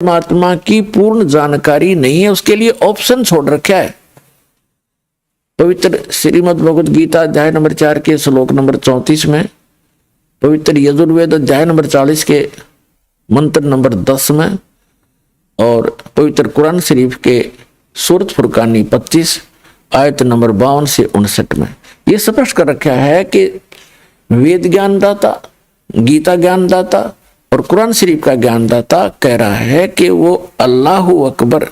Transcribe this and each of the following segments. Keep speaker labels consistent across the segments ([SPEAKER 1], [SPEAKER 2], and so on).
[SPEAKER 1] परमात्मा की पूर्ण जानकारी नहीं है, उसके लिए ऑप्शन छोड़ रखा है। पवित्र श्रीमद् भगवद गीता अध्याय नंबर 4 के श्लोक नंबर 34 में, पवित्र यजुर्वेद अध्याय नंबर 40 के मंत्र नंबर 10 में, और पवित्र कुरान शरीफ के सूरत फुरकानी 25 आयत नंबर 52 से 59 में यह स्पष्ट कर रखा है कि वेद ज्ञानदाता, गीता ज्ञानदाता और कुरान शरीफ का ज्ञानदाता कह रहा है कि वो अल्लाह अकबर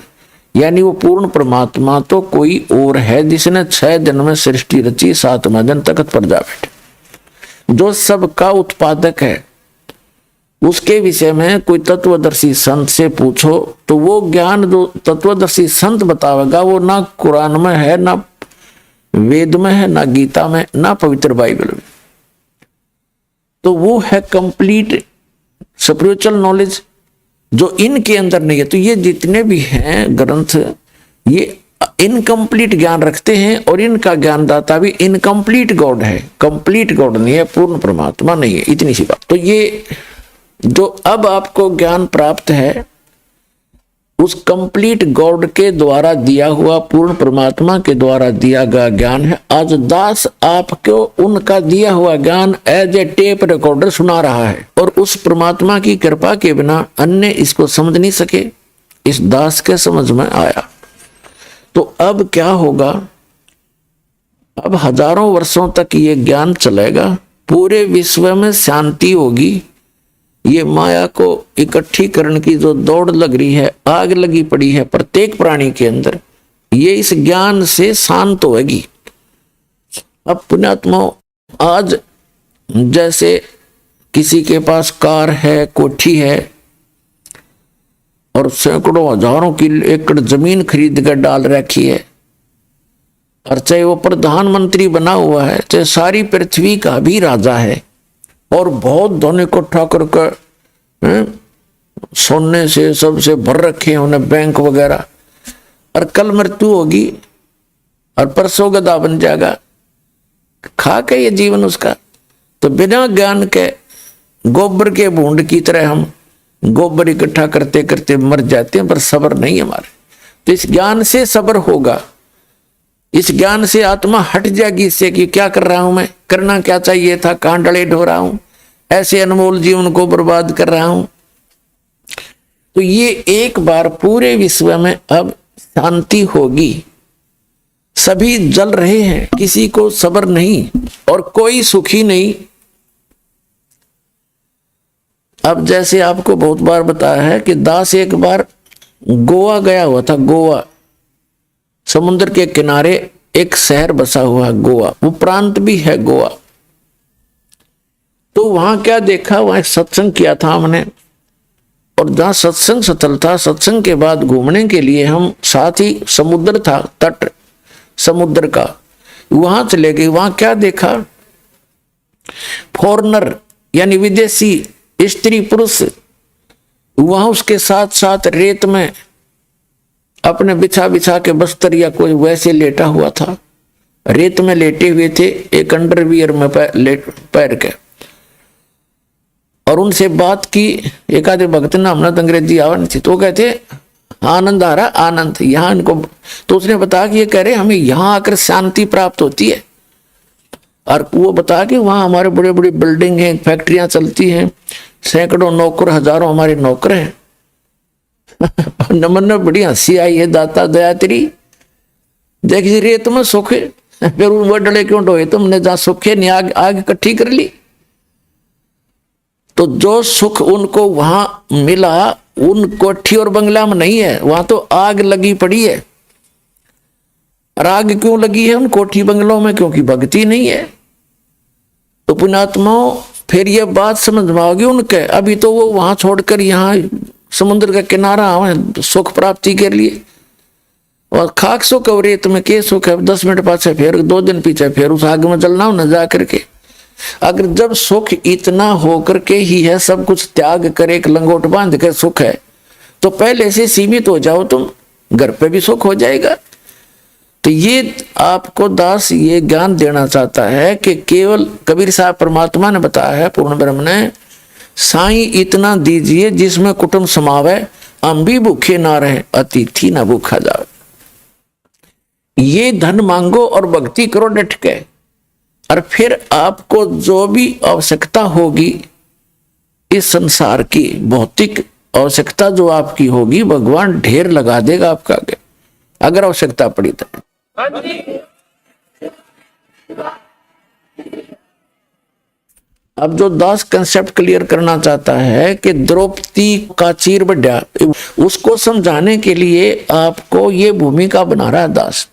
[SPEAKER 1] यानी वो पूर्ण परमात्मा तो कोई और है जिसने 6 दिन में सृष्टि रची, 7वां दिन तख्त पर जा बैठे, जो सबका उत्पादक है। उसके विषय में कोई तत्वदर्शी संत से पूछो तो वो ज्ञान जो तत्वदर्शी संत बतावेगा वो ना कुरान में है, ना वेद में है, ना गीता में, ना पवित्र बाइबल में। तो वो है कंप्लीट स्पिरिचुअल नॉलेज जो इनके अंदर नहीं है। तो ये जितने भी हैं ग्रंथ ये इनकम्प्लीट ज्ञान रखते हैं, और इनका ज्ञानदाता भी इनकम्प्लीट गॉड है, कंप्लीट गॉड नहीं है, पूर्ण परमात्मा नहीं है। इतनी सी बात। तो ये जो अब आपको ज्ञान प्राप्त है उस कंप्लीट गॉड के द्वारा दिया हुआ, पूर्ण परमात्मा के द्वारा दिया गया ज्ञान है। आज दास आपको उनका दिया हुआ ज्ञान एज ए टेप रिकॉर्डर सुना रहा है, और उस परमात्मा की कृपा के बिना अन्य इसको समझ नहीं सके। इस दास के समझ में आया। तो अब क्या होगा? अब हजारों वर्षों तक ये ज्ञान चलेगा, पूरे विश्व में शांति होगी। ये माया को इकट्ठी करने की जो दौड़ लग रही है, आग लगी पड़ी है प्रत्येक प्राणी के अंदर, ये इस ज्ञान से शांत होगी। अब पुण्यात्मा, आज जैसे किसी के पास कार है, कोठी है और सैकड़ों हजारों की एकड़ जमीन खरीद कर डाल रखी है, और चाहे वो प्रधानमंत्री बना हुआ है, चाहे सारी पृथ्वी का भी राजा है, और बहुत धन इकट्ठा करके सोने से सबसे भर रखे हैं उन्हें बैंक वगैरह, और कल मृत्यु होगी और परसों गधा बन जाएगा, खा के ये जीवन उसका। तो बिना ज्ञान के गोबर के भूंड की तरह हम गोबर इकट्ठा करते करते मर जाते हैं, पर सब्र नहीं हमारे। तो इस ज्ञान से सब्र होगा, इस ज्ञान से आत्मा हट जाएगी इससे कि क्या कर रहा हूं मैं, करना क्या चाहिए था, कहां डले ढो रहा हूं, ऐसे अनमोल जीवन को बर्बाद कर रहा हूं। तो ये एक बार पूरे विश्व में अब शांति होगी। सभी जल रहे हैं, किसी को सब्र नहीं और कोई सुखी नहीं। अब जैसे आपको बहुत बार बताया है कि दास एक बार गोवा गया हुआ था। गोवा समुद्र के किनारे एक शहर बसा हुआ गोवा, वो प्रांत भी है गोवा। तो वहां क्या देखा, वहां एक सत्संग किया था हमने, और जहां सत्संग स्थल था, सत्संग के बाद घूमने के लिए हम साथ ही समुद्र था, तट समुद्र का, वहां चले गए। वहां क्या देखा, फॉरेनर यानी विदेशी स्त्री पुरुष वहां उसके साथ साथ रेत में अपने बिछा बिछा के बस्तर या कोई वैसे लेटा हुआ था, रेत में लेटे हुए थे, एक अंडरवियर में पैर के, और उनसे बात की। एक आधे भक्त ना हमने तो अंग्रेजी आवा नहीं थी, तो कहते आनंद आ रहा, आनंद यहाँ इनको। तो उसने बताया कि ये कह रहे हमें यहाँ आकर शांति प्राप्त होती है, और वो बता कि वहाँ हमारे बड़े बड़े बिल्डिंग हैं, फैक्ट्रियां चलती हैं, सैकड़ों नौकर, हजारों हमारे नौकर हैं। नमन में बड़ी हंसी आई है, दाता दया तेरी, देखिए रेत में सुख है, फिर वो डले क्यों ढोए तुमने, जहाँ सुख है नहीं आग आग इकट्ठी कर ली। तो जो सुख उनको वहां मिला उन कोठी और बंगला में नहीं है, वहां तो आग लगी पड़ी है। और आग क्यों लगी है उन कोठी बंगलों में? क्योंकि भक्ति नहीं है। तो पुण्यात्माओं, फिर ये बात समझ में आओगी उनके। अभी तो वो वहां छोड़कर यहाँ समुद्र का किनारा आवे सुख प्राप्ति के लिए, और खाक सुख और रेत में के सुख है। 10 मिनट पाछे फिर 2 दिन पीछे फिर उस आग में जलना न जा करके। अगर जब सुख इतना होकर के ही है, सब कुछ त्याग कर एक लंगोट बांध कर सुख है, तो पहले से सीमित हो जाओ तुम, घर पे भी सुख हो जाएगा। तो ये आपको दास ये ज्ञान देना चाहता है कि केवल कबीर साहब परमात्मा ने बताया है, पूर्ण ब्रह्म ने, साईं इतना दीजिए जिसमें कुटुंब समावे, हम भी भूखे ना रहे, अतिथि ना भूखा जाए। ये धन मांगो और भक्ति करो डट के, और फिर आपको जो भी आवश्यकता होगी इस संसार की भौतिक आवश्यकता जो आपकी होगी, भगवान ढेर लगा देगा आपका आगे, अगर आवश्यकता पड़ी तो। अब जो दास कंसेप्ट क्लियर करना चाहता है कि द्रौपदी का चीर बढ़ा, उसको समझाने के लिए आपको ये भूमिका बना रहा है दास।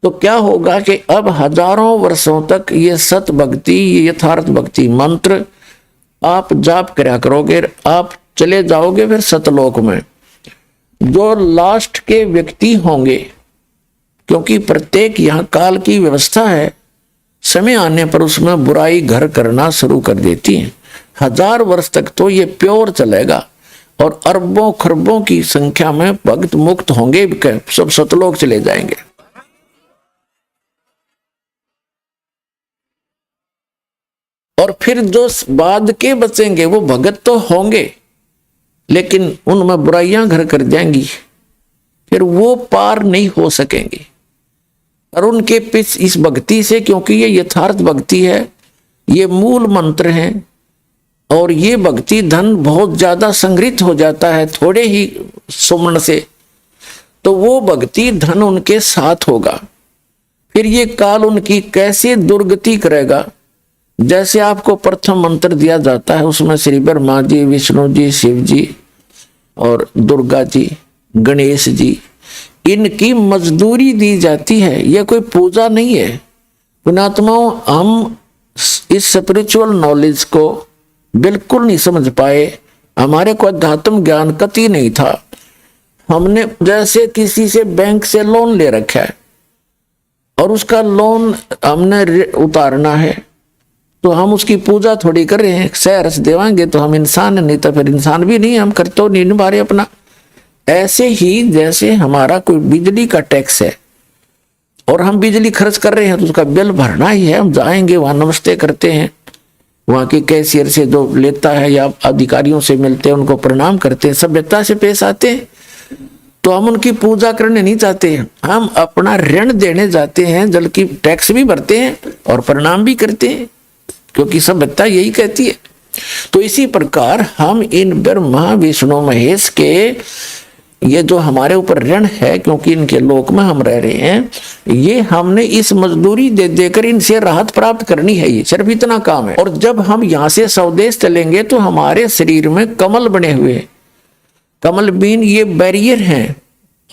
[SPEAKER 1] तो क्या होगा कि अब हजारों वर्षों तक ये सत भक्ति, ये यथार्थ भक्ति मंत्र आप जाप करा करोगे, आप चले जाओगे फिर सतलोक में। जो लास्ट के व्यक्ति होंगे, क्योंकि प्रत्येक यहाँ काल की व्यवस्था है, समय आने पर उसमें बुराई घर करना शुरू कर देती है। 1000 वर्ष तक तो ये प्योर चलेगा और अरबों खरबों की संख्या में भक्त मुक्त होंगे, सब सतलोक चले जाएंगे। और फिर जो बाद के बचेंगे वो भगत तो होंगे, लेकिन उनमें बुराइयां घर कर जाएंगी, फिर वो पार नहीं हो सकेंगे। और उनके पीछे इस भक्ति से, क्योंकि ये यथार्थ भक्ति है, ये मूल मंत्र है, और ये भक्ति धन बहुत ज्यादा संग्रहित हो जाता है थोड़े ही सुमन से, तो वो भक्ति धन उनके साथ होगा। फिर ये काल उनकी कैसे दुर्गति करेगा। जैसे आपको प्रथम मंत्र दिया जाता है, उसमें श्री ब्रह्मा जी, विष्णु जी, शिव जी और दुर्गा जी, गणेश जी, इनकी मजदूरी दी जाती है। यह कोई पूजा नहीं है। पुण्यात्माओं, हम इस स्पिरिचुअल नॉलेज को बिल्कुल नहीं समझ पाए, हमारे को अध्यात्म ज्ञान कति नहीं था। हमने जैसे किसी से बैंक से लोन ले रखा है और उसका लोन हमने उतारना है, तो हम उसकी पूजा थोड़ी कर रहे हैं, सहरस देवांगे तो हम इंसान, नहीं तो फिर इंसान भी नहीं, हम करते नहीं निभा रहे अपना। ऐसे ही जैसे हमारा कोई बिजली का टैक्स है और हम बिजली खर्च कर रहे हैं तो उसका बिल भरना ही है। हम जाएंगे वहां, नमस्ते करते हैं, वहां के कैशियर से जो लेता है या अधिकारियों से मिलते हैं, उनको प्रणाम करते हैं, सभ्यता से पेश आते हैं। तो हम उनकी पूजा करने नहीं चाहते हैं, हम अपना ऋण देने जाते हैं, जल की टैक्स भी भरते हैं और प्रणाम भी करते हैं, क्योंकि सभ्यता यही कहती है। तो इसी प्रकार हम इन ब्रह्मा विष्णु महेश के ये जो हमारे ऊपर ऋण है, क्योंकि इनके लोक में हम रह रहे हैं, ये हमने इस मजदूरी दे देकर इनसे राहत प्राप्त करनी है। ये सिर्फ इतना काम है। और जब हम यहाँ से स्वदेश चलेंगे तो हमारे शरीर में कमल बने हुए, कमल बीन ये बैरियर हैं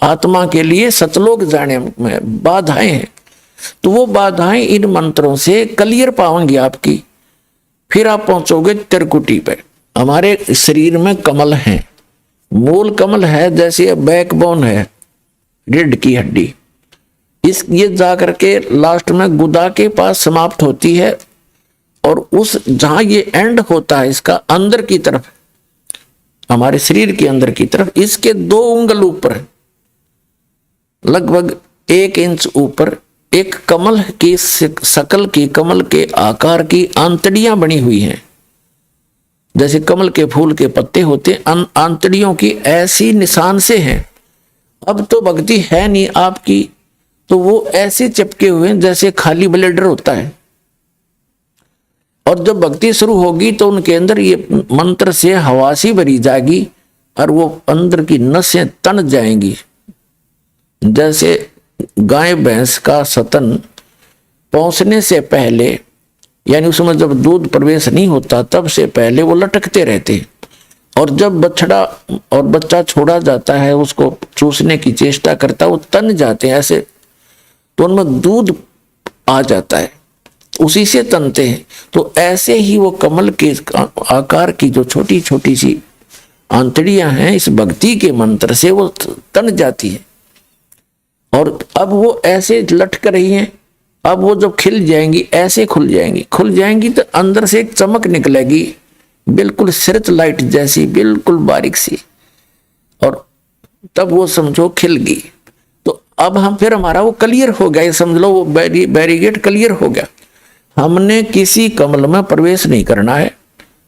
[SPEAKER 1] आत्मा के लिए सतलोक जाने में, बाधाएं हैं। तो वो बाधाएं इन मंत्रों से क्लियर पाएंगी आपकी, फिर आप पहुंचोगे त्रिकुटी पे। हमारे शरीर में कमल हैं, मूल कमल है, जैसे बैकबोन है रीढ़ की हड्डी, इस ये जाकर के लास्ट में गुदा के पास समाप्त होती है, और उस जहां ये एंड होता है इसका अंदर की तरफ, हमारे शरीर के अंदर की तरफ, इसके 2 उंगल ऊपर, लगभग 1 इंच ऊपर, एक कमल की शकल की, कमल के आकार की आंतड़ियां बनी हुई हैं, जैसे कमल के फूल के पत्ते होते, आंतड़ियों की ऐसी निशान से हैं। अब तो भक्ति है नहीं आपकी, तो वो ऐसे चिपके हुए हैं जैसे खाली ब्लेडर होता है। और जब भक्ति शुरू होगी तो उनके अंदर ये मंत्र से हवासी भरी जाएगी और वो अंदर की नसें तन जाएंगी। जैसे गाय भैंस का सतन पहुंचने से पहले, यानी उसमें जब दूध प्रवेश नहीं होता तब से पहले वो लटकते रहते, और जब बछड़ा और बच्चा छोड़ा जाता है, उसको चूसने की चेष्टा करता है, वो तन जाते हैं ऐसे, तो उनमें दूध आ जाता है, उसी से तनते हैं। तो ऐसे ही वो कमल के आकार की जो छोटी छोटी सी आंतड़ियां हैं, इस भक्ति के मंत्र से वो तन जाती है, और अब वो ऐसे लटक रही हैं। अब वो जब खिल जाएंगी, ऐसे खुल जाएंगी तो अंदर से एक चमक निकलेगी, बिल्कुल सर्च लाइट जैसी, बिल्कुल बारीक सी, और तब वो समझो खिल गई। तो अब हम फिर हमारा वो क्लियर हो गया, समझ लो वो बैरिगेट क्लियर हो गया। हमने किसी कमल में प्रवेश नहीं करना है,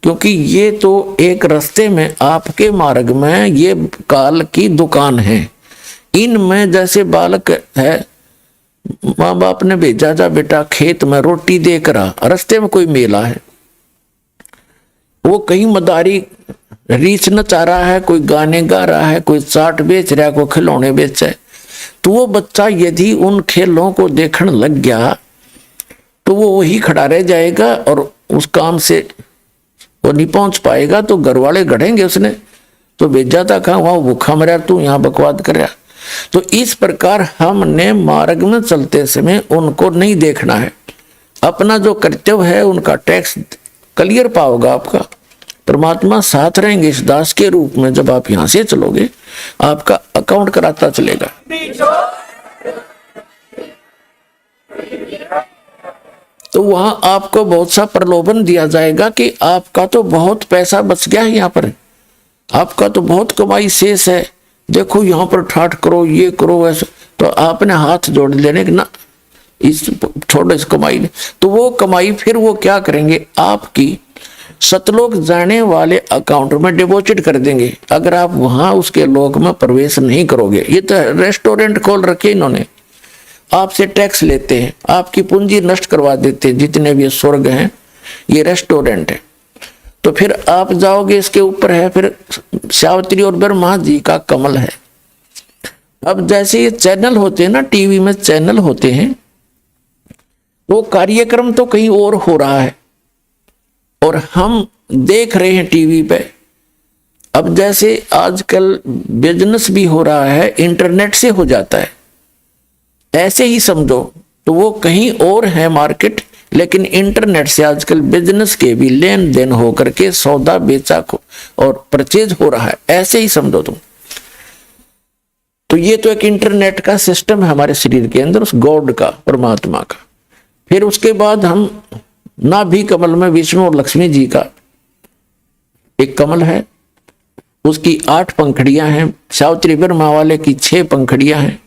[SPEAKER 1] क्योंकि ये तो एक रास्ते में आपके मार्ग में ये काल की दुकान है। इनमें जैसे बालक है, माँ बाप ने भेजा जा बेटा खेत में रोटी देकर आ, रास्ते में कोई मेला है, वो कहीं मदारी रीछ न चाह रहा है, कोई गाने गा रहा है, कोई चाट बेच रहा है, कोई खिलौने बेच है, तो वो बच्चा यदि उन खेलों को देखने लग गया तो वो वही खड़ा रह जाएगा और उस काम से वो नहीं पहुंच पाएगा। तो घर वाले गढ़ेंगे उसने, तो भेजा था कहा वहां भूखा मरा, तू यहाँ बकवाद कर रहा। तो इस प्रकार हमने मार्ग में चलते समय उनको नहीं देखना है, अपना जो कर्तव्य है उनका टैक्स क्लियर पाओगा आपका। परमात्मा साथ रहेंगे इस दास के रूप में। जब आप यहां से चलोगे आपका अकाउंट कराता चलेगा। तो वहां आपको बहुत सा प्रलोभन दिया जाएगा कि आपका तो बहुत पैसा बच गया है, यहाँ पर आपका तो बहुत कमाई शेष है, देखो यहाँ पर ठाठ करो, ये करो, ऐसा। तो आपने हाथ जोड़ लेने ना, इस छोड़ो इस कमाई ने। तो वो कमाई फिर वो क्या करेंगे, आपकी सतलोक जाने वाले अकाउंट में डिपॉजिट कर देंगे, अगर आप वहां उसके लोक में प्रवेश नहीं करोगे। ये तो रेस्टोरेंट खोल रखे इन्होंने, आपसे टैक्स लेते हैं, आपकी पूंजी नष्ट करवा देते हैं। जितने भी स्वर्ग हैं ये रेस्टोरेंट है। तो फिर आप जाओगे, इसके ऊपर है फिर सावित्री और ब्रह्मा जी का कमल है। अब जैसे ये चैनल होते हैं ना, टीवी में चैनल होते हैं, वो कार्यक्रम तो कहीं और हो रहा है और हम देख रहे हैं टीवी पे। अब जैसे आजकल बिजनेस भी हो रहा है, इंटरनेट से हो जाता है, ऐसे ही समझो। तो वो कहीं और है मार्केट, लेकिन इंटरनेट से आजकल बिजनेस के भी लेन देन होकर के सौदा बेचा और परचेज हो रहा है, ऐसे ही समझो तुम। तो ये तो एक इंटरनेट का सिस्टम है हमारे शरीर के अंदर, उस गॉड का, परमात्मा का। फिर उसके बाद हम नाभि कमल में विष्णु और लक्ष्मी जी का एक कमल है, उसकी 8 पंखड़ियां हैं, सावित्री ब्रह्मा वाले की 6 पंखड़ियां हैं।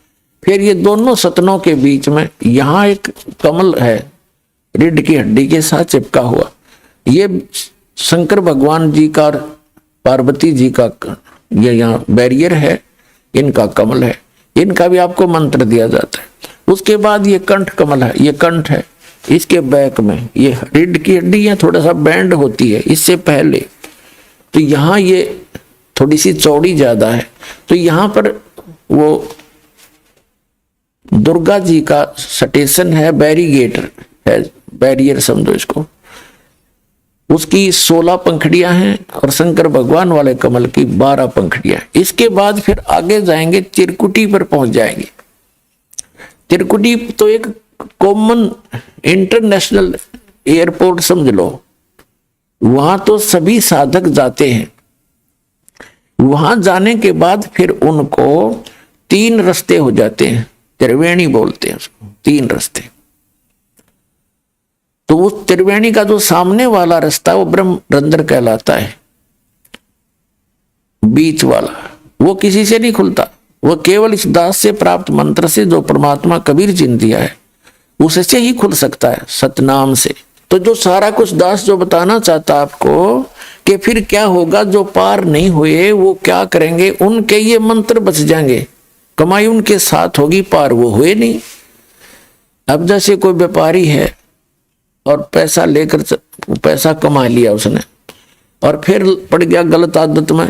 [SPEAKER 1] फिर ये दोनों सतनों के बीच में यहां एक कमल है, रीढ़ की हड्डी के साथ चिपका हुआ। ये शंकर भगवान जी का और पार्वती जी का ये यहाँ बैरियर है, इनका कमल है, इनका भी आपको मंत्र दिया जाता है। उसके बाद ये कंठ कमल है, ये कंठ है, इसके बैक में ये रीढ़ की हड्डी है, थोड़ा सा बैंड होती है इससे पहले, तो यहाँ ये थोड़ी सी चौड़ी ज्यादा है। तो यहाँ पर वो दुर्गा जी का स्टेशन है, बैरिगेटर है, बैरियर समझो इसको। उसकी 16 पंखड़ियां हैं और शंकर भगवान वाले कमल की 12 पंखड़ियां। इसके बाद फिर आगे जाएंगे, त्रिकुटी पर पहुंच जाएंगे। त्रिकुटी तो एक कॉमन इंटरनेशनल एयरपोर्ट समझ लो, वहां तो सभी साधक जाते हैं। वहां जाने के बाद फिर उनको 3 रास्ते हो जाते हैं, त्रिवेणी बोलते हैं उसको, 3 रास्ते। तो उस त्रिवेणी का जो सामने वाला रास्ता वो ब्रह्म रंध्र कहलाता है, बीच वाला वो किसी से नहीं खुलता, वो केवल इस दास से प्राप्त मंत्र से, जो परमात्मा कबीर जी ने दिया है, उससे ही खुल सकता है, सतनाम से। तो जो सारा कुछ दास जो बताना चाहता आपको कि फिर क्या होगा, जो पार नहीं हुए वो क्या करेंगे, उनके ये मंत्र बच जाएंगे, कमाई उनके साथ होगी, पार वो हुए नहीं। अब जैसे कोई व्यापारी है और पैसा लेकर पैसा कमा लिया उसने और फिर पड़ गया गलत आदत में,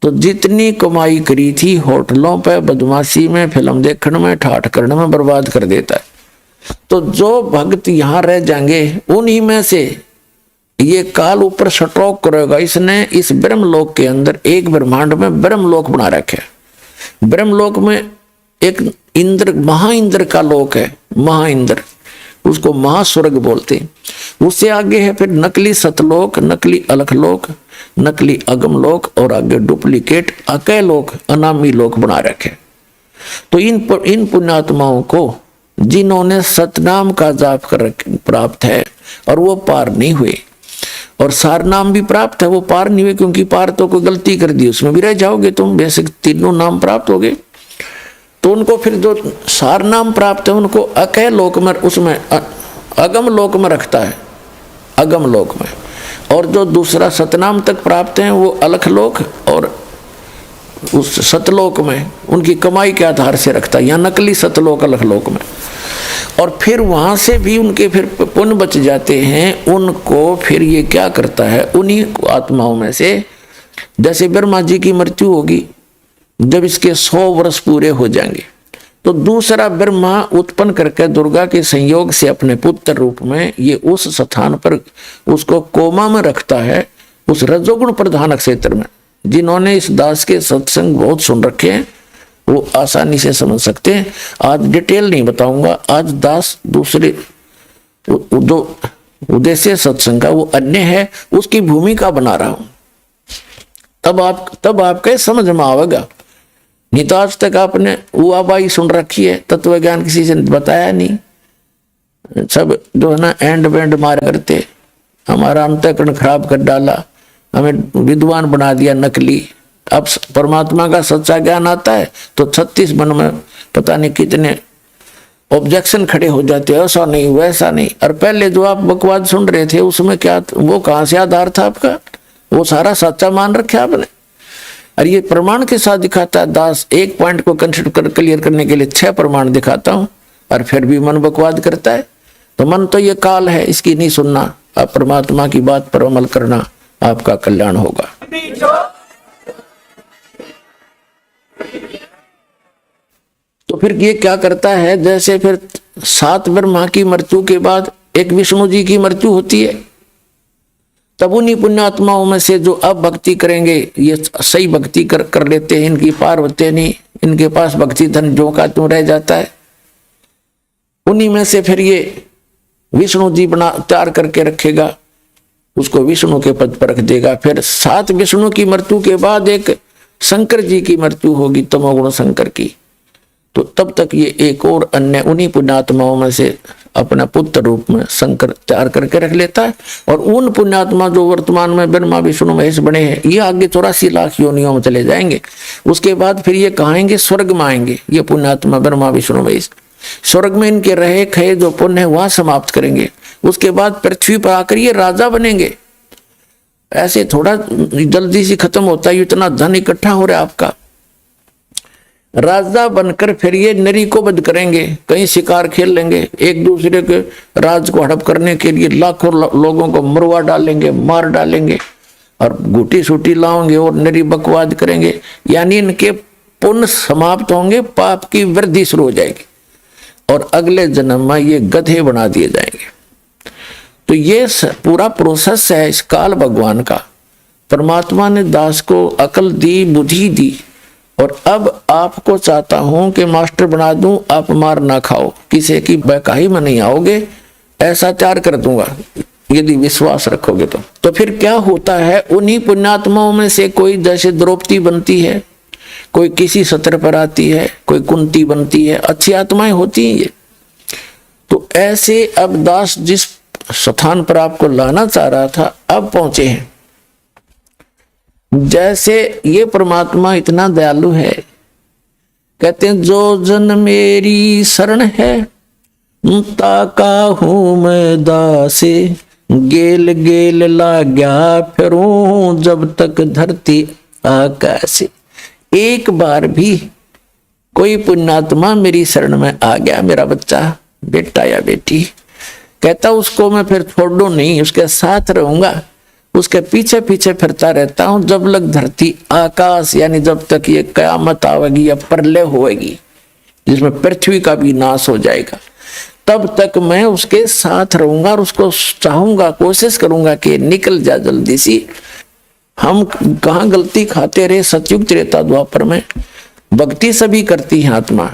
[SPEAKER 1] तो जितनी कमाई करी थी होटलों पे, बदमाशी में, फिल्म देखने में, ठाठ करने में बर्बाद कर देता है। तो जो भक्त यहाँ रह जाएंगे उन्हीं में से ये काल ऊपर स्ट्रोक करेगा। इसने इस ब्रह्मलोक के अंदर एक ब्रह्मांड में ब्रह्मलोक बना रखे है। ब्रह्मलोक में एक इंद्र, महाइंद्र का लोक है, महाइंद्र, उसको महास्वर्ग बोलते हैं। उससे आगे है फिर नकली सतलोक, नकली अलखलोक, नकली अगमलोक और आगे डुप्लीकेट अकय लोक, अनामी लोक बना रखे। तो इन पुण्यात्माओं को जिन्होंने सतनाम का जाप कर प्राप्त है और वो पार नहीं हुए, और सार नाम भी प्राप्त है, वो पार नहीं हुए, क्योंकि पार तो कोई गलती कर दी उसमें भी रह जाओगे तुम, बेसिक तीनों नाम प्राप्त हो गए। तो उनको फिर जो सार नाम प्राप्त है उनको अकय लोक में, उसमें अगम लोक में रखता है, अगम लोक में। और जो दूसरा सतनाम तक प्राप्त हैं वो अलखलोक और उस सतलोक में उनकी कमाई के आधार से रखता है, यहाँ नकली सतलोक अलखलोक में। और फिर वहाँ से भी उनके फिर पुण्य बच जाते हैं, उनको फिर ये क्या करता है, उन्हीं आत्माओं में से, जैसे ब्रह्मा जी की मृत्यु होगी जब इसके 100 वर्ष पूरे हो जाएंगे, तो दूसरा ब्रह्मा उत्पन्न करके दुर्गा के संयोग से अपने पुत्र रूप में ये उस स्थान पर उसको कोमा में रखता है, उस रजोगुण प्रधान क्षेत्र में। जिन्होंने इस दास के सत्संग बहुत सुन रखे हैं वो आसानी से समझ सकते हैं। आज डिटेल नहीं बताऊंगा, आज दास दूसरे जो उद्देश्य सत्संग का वो अन्य है, उसकी भूमिका बना रहा हूं, तब आपके समझ में आवेगा। नहीं तो आज तक आपने उआबाई सुन रखी है, तत्व ज्ञान किसी से बताया नहीं, सब जो है ना एंड बैंड मार करते, हमारा अंतःकरण खराब कर डाला, हमें विद्वान बना दिया नकली। अब परमात्मा का सच्चा ज्ञान आता है तो 36 मन में पता नहीं कितने ऑब्जेक्शन खड़े हो जाते हैं, ऐसा नहीं वैसा नहीं। और पहले जो आप बकवाद सुन रहे थे उसमें क्या, वो कहाँ से आधार था आपका, वो सारा सच्चा मान रखा आपने। और ये प्रमाण के साथ दिखाता है दास, एक पॉइंट को कंसिडर क्लियर करने के लिए 6 प्रमाण दिखाता हूं, और फिर भी मन बकवाद करता है। तो मन तो ये काल है, इसकी नहीं सुनना, आप परमात्मा की बात पर अमल करना, आपका कल्याण होगा। तो फिर ये क्या करता है, जैसे फिर 7 ब्रह्मा की मृत्यु के बाद एक विष्णु जी की मृत्यु होती है, तब उन्हीं पुण्यात्माओं में से जो अब भक्ति करेंगे, ये सही भक्ति कर लेते हैं, इनकी पार होते नहीं, इनके पास भक्ति धन जो का त्यों रह जाता है, उन्हीं में से फिर ये विष्णु जी बना तैयार करके रखेगा, उसको विष्णु के पद पर रख देगा। फिर 7 विष्णु की मृत्यु के बाद एक शंकर जी की मृत्यु होगी, तमोगुण शंकर की। तो तब तक ये एक और अन्य उन्हीं पुण्यात्माओं में से अपना पुत्र रूप में शंकर तैयार करके रख लेता है। और उन पुण्यात्मा जो वर्तमान में ब्रह्मा विष्णु महेश बने हैं, ये आगे 84 लाख योनियों में चले जाएंगे। उसके बाद फिर ये कहाएंगे स्वर्ग में आएंगे, ये पुण्यात्मा ब्रह्मा विष्णु महेश स्वर्ग में इनके रहे खये जो पुण्य है वहां समाप्त करेंगे। उसके बाद पृथ्वी पर आकर ये राजा बनेंगे। ऐसे थोड़ा जल्दी से खत्म होता है, इतना धन इकट्ठा हो रहा है आपका। राजा बनकर फिर ये नरी को वध करेंगे, कहीं शिकार खेल लेंगे, एक दूसरे के राज को हड़प करने के लिए लाखों लोगों को मरवा डालेंगे, मार डालेंगे, और गुटी सूटी लाओगे और नरी बकवाद करेंगे। यानी इनके पुण्य समाप्त होंगे, पाप की वृद्धि शुरू हो जाएगी, और अगले जन्म में ये गधे बना दिए जाएंगे। तो ये पूरा प्रोसेस है इस काल भगवान का। परमात्मा ने दास को अकल दी, बुद्धि दी, और अब आपको चाहता हूं कि मास्टर बना दूं, आप मार ना खाओ, किसी की बहकाही में नहीं आओगे, ऐसा तैयार कर दूंगा यदि विश्वास रखोगे तो। तो फिर क्या होता है, उन्हीं पुण्यात्माओं में से कोई जैसे द्रौपदी बनती है, कोई किसी सत्र पर आती है, कोई कुंती बनती है, अच्छी आत्माएं होती हैं ये। तो ऐसे अब दास जिस स्थान पर आपको लाना चाह रहा था अब पहुंचे हैं। जैसे ये परमात्मा इतना दयालु है, कहते हैं जो जन मेरी शरण है ताका हूं मैं दासे, गेल गेल लाग्या फिरूं जब तक धरती आकाशे। एक बार भी कोई पुण्यात्मा मेरी शरण में आ गया, मेरा बच्चा बेटा या बेटी, कहता उसको मैं फिर छोड़ दूं नहीं, उसके साथ रहूंगा, उसके पीछे पीछे फिरता रहता हूं जब लग धरती आकाश, यानी जब तक ये कयामत आवेगी या प्रलय होएगी जिसमें पृथ्वी का भी नाश हो जाएगा, तब तक मैं उसके साथ रहूंगा और उसको चाहूंगा, कोशिश करूंगा कि निकल जा जल्दी सी। हम कहाँ गलती खाते रहे सतयुग त्रेता द्वापर में, भक्ति सभी करती है आत्मा।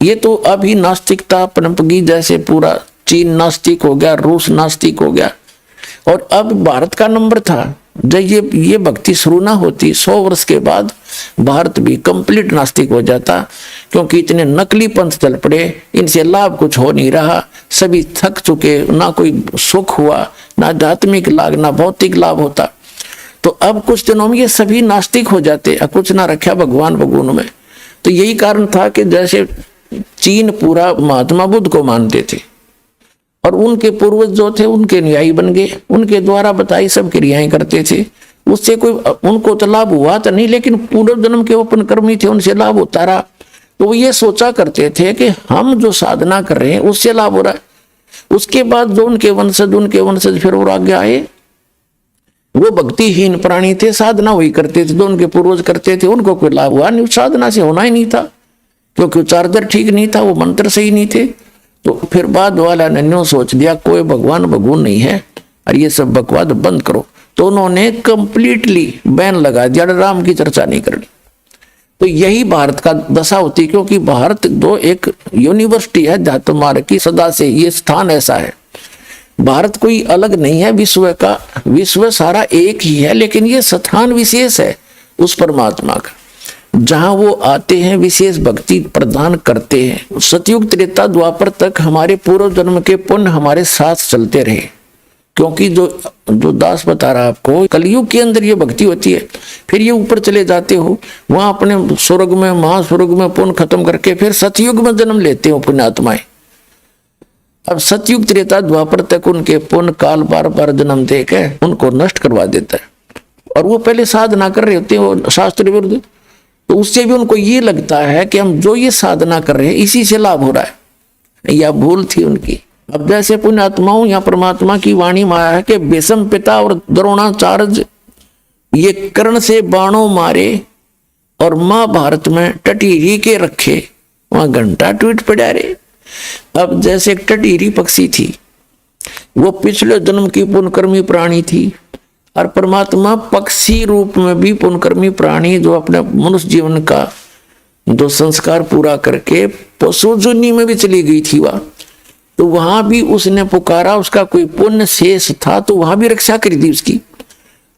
[SPEAKER 1] ये तो अभी नास्तिकता पनपगी, जैसे पूरा चीन नास्तिक हो गया, रूस नास्तिक हो गया, और अब भारत का नंबर था। जब ये भक्ति शुरू ना होती 100 वर्ष के बाद भारत भी कंप्लीट नास्तिक हो जाता, क्योंकि इतने नकली पंथ चल पड़े, इनसे लाभ कुछ हो नहीं रहा, सभी थक चुके, ना कोई सुख हुआ, ना आध्यात्मिक लाभ, ना भौतिक लाभ होता। तो अब कुछ दिनों में ये सभी नास्तिक हो जाते, कुछ ना रखा भगवान भगवान में। तो यही कारण था कि जैसे चीन पूरा महात्मा बुद्ध को मानते थे, और उनके पूर्वज जो थे उनके न्यायी बन गए, उनके द्वारा बताई सब क्रियाएं करते थे। उससे कोई उनको तो लाभ हुआ तो नहीं, लेकिन पूर्व जन्म के अपन कर्मी थे उनसे लाभ होता रहा। तो वो ये सोचा करते थे कि हम जो साधना कर रहे हैं उससे लाभ हो रहा है। उसके बाद जो उनके वंशज फिर और आगे आए, वो भक्तिहीन प्राणी थे, साधना वही करते थे जो उनके पूर्वज करते थे, उनको कोई लाभ हुआ नहीं, साधना से होना ही नहीं था, क्योंकि चार्जर ठीक नहीं था, वो मंत्र सही नहीं थे। तो फिर बाद वाला ने न्यों सोच लिया कोई भगवान भगवान नहीं है और ये सब बकवाद बंद करो। तो उन्होंने कंप्लीटली बैन लगा दिया, राम की चर्चा नहीं करनी। तो यही भारत का दशा होती, क्योंकि भारत जो एक यूनिवर्सिटी है अध्यात्म मार्ग की, सदा से ये स्थान ऐसा है। भारत कोई अलग नहीं है विश्व का, विश्व सारा एक ही है, लेकिन ये स्थान विशेष है उस परमात्मा का, जहां वो आते हैं, विशेष भक्ति प्रदान करते हैं। सतयुग त्रेता द्वापर तक हमारे पूर्व जन्म के पुण्य हमारे साथ चलते रहे, क्योंकि जो दास बता रहा आपको, कलयुग के अंदर ये भक्ति होती है, फिर ये ऊपर चले जाते हो, वहां अपने स्वर्ग में महास्वर्ग में पुण्य खत्म करके फिर सतयुग में जन्म लेते हो पुण्यात्माएं। अब सतयुग त्रेता द्वापर तक उनके पुण्य काल बार बार जन्म दे के उनको नष्ट करवा देता है, और वो पहले साधना कर रहे होते हैं शास्त्र विरुद्ध। तो उससे भी उनको ये लगता है कि हम जो ये साधना कर रहे हैं इसी से लाभ हो रहा है, या भूल थी उनकी। अब जैसे पुण्यात्माओं या परमात्मा की वाणी में आया है कि बेसम पिता और द्रोणाचार्य ये कर्ण से बाणों मारे और महाभारत में टटीरी के रखे, वहां घंटा टूट पड़ा रे। अब जैसे एक टटीरी पक्षी थी, वो पिछले जन्म की पुण्यकर्मी प्राणी थी, और परमात्मा पक्षी रूप में भी पुण्यकर्मी प्राणी जो अपने मनुष्य जीवन का जो संस्कार पूरा करके पशु जुनी में भी चली गई थी वह, तो वहां भी उसने पुकारा, उसका कोई पुण्य शेष था तो वहां भी रक्षा करी थी उसकी।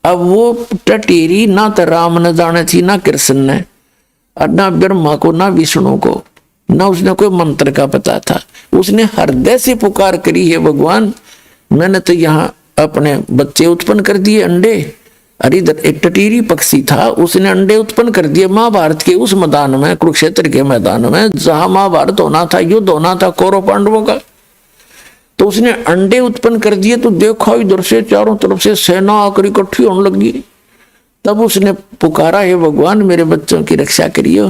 [SPEAKER 1] अब वो टटेरी ना तो राम न जाने थी, ना कृष्ण ने, और ना ब्रह्मा को, ना विष्णु को, ना उसने कोई मंत्र का पता था। उसने हृदय से पुकार करी, है भगवान मैंने तो यहाँ अपने बच्चे उत्पन्न कर दिए, अंडे। अरे इधर एक टटीरी पक्षी था, उसने अंडे उत्पन्न कर दिए महाभारत के उस मैदान में, कुरुक्षेत्र के मैदान में, जहां महाभारत होना था, युद्ध होना था कौरव पांडवों का। तो उसने अंडे उत्पन्न कर दिए। तो देखा इधर से चारों तरफ से सेना आकर इकट्ठी होने लगी। तब उसने पुकारा, हे भगवान मेरे बच्चों की रक्षा करिए।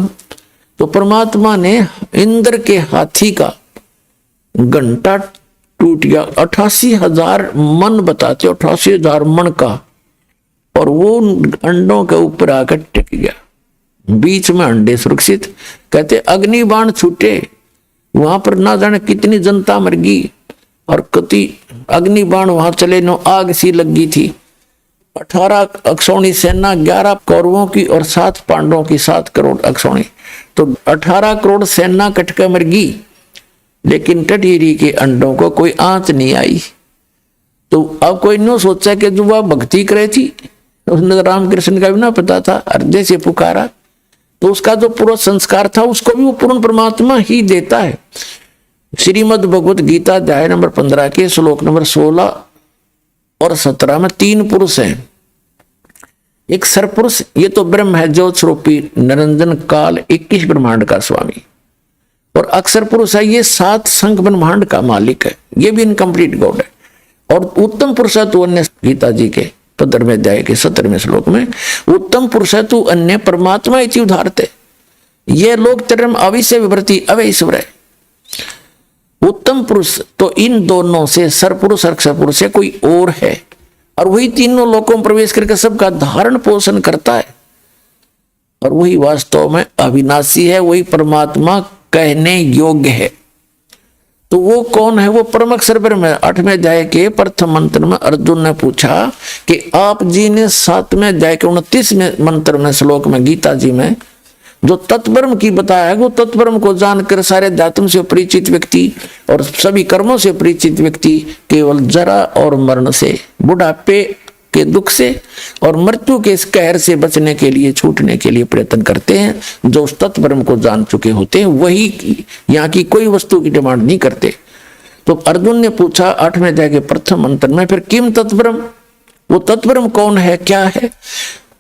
[SPEAKER 1] तो परमात्मा ने इंद्र के हाथी का घंटा टूट गया, 88,000 मन बताते, 88,000 मन का, और वो अंडों के ऊपर आकर टिक गया, बीच में अंडे सुरक्षित। कहते अग्निबाण छूटे, वहां पर ना जाने कितनी जनता मर गई, और कति अग्निबाण वहां चले, नो आग सी लगी थी। 18 अक्षौणी सेना, 11 कौरवों की और 7 पांडवों की, 7 करोड़ अक्षौणी, तो 18 करोड़ सेना कटकर मर गई, लेकिन टटीरी के अंडों को कोई आंच नहीं आई। तो अब कोई नो सोचा कि जो वह भक्ति करे थी, उसने रामकृष्ण का भी ना पता था, हृदय से पुकारा, तो उसका जो पूरा संस्कार था उसको भी वो पूर्ण परमात्मा ही देता है। श्रीमद् भगवत गीता अध्याय नंबर 15 के श्लोक नंबर 16 और 17 में 3 पुरुष हैं। एक सरपुरुष, ये तो ब्रह्म है, ज्योत स्वरूपी निरंजन काल 21 ब्रह्मांड का स्वामी, और अक्षर पुरुष है, ये 7 संख ब्रह्मांड का मालिक है, ये भी इनकम्प्लीट गॉड है। और उत्तम पुरुष है तू अन्य, गीता जी के 15वें अध्याय के 17वें श्लोक में, उत्तम पुरुष है तू अन्य परमात्मा इति उदाहरते, ये लोग तरम अविश्य विभ्रति अवैश्वर है। उत्तम पुरुष तो इन दोनों से सरपुरुष अक्षर पुरुष से कोई और है, और वही तीनों लोकों में प्रवेश करके सबका धारण पोषण करता है, और वही वास्तव में अविनाशी है, वही परमात्मा कहने योग्य है। तो वो कौन है? वो परम अक्षर ब्रह्म है। 8वें अध्याय के प्रथम मंत्र में अर्जुन ने पूछा कि आप जी ने 7वें अध्याय के 29वें मंत्र में श्लोक में गीता जी में जो तत्ब्रह्म की बताया है, वो तत्ब्रह्म को जानकर सारे अध्यात्म से परिचित व्यक्ति और सभी कर्मों से परिचित व्यक्ति केवल जरा और मरण से, बुढ़ापे के दुख से और मृत्यु के इस कहर से बचने के लिए, छूटने के लिए प्रयत्न करते हैं। जो उस तत्ब्रह्म को जान चुके होते हैं वही यहाँ की कोई वस्तु की डिमांड नहीं करते। तो अर्जुन ने पूछा 8वें अध्याय के प्रथम मंत्र में, फिर किम तत्ब्रह्म, वो तत्ब्रह्म कौन है, क्या है?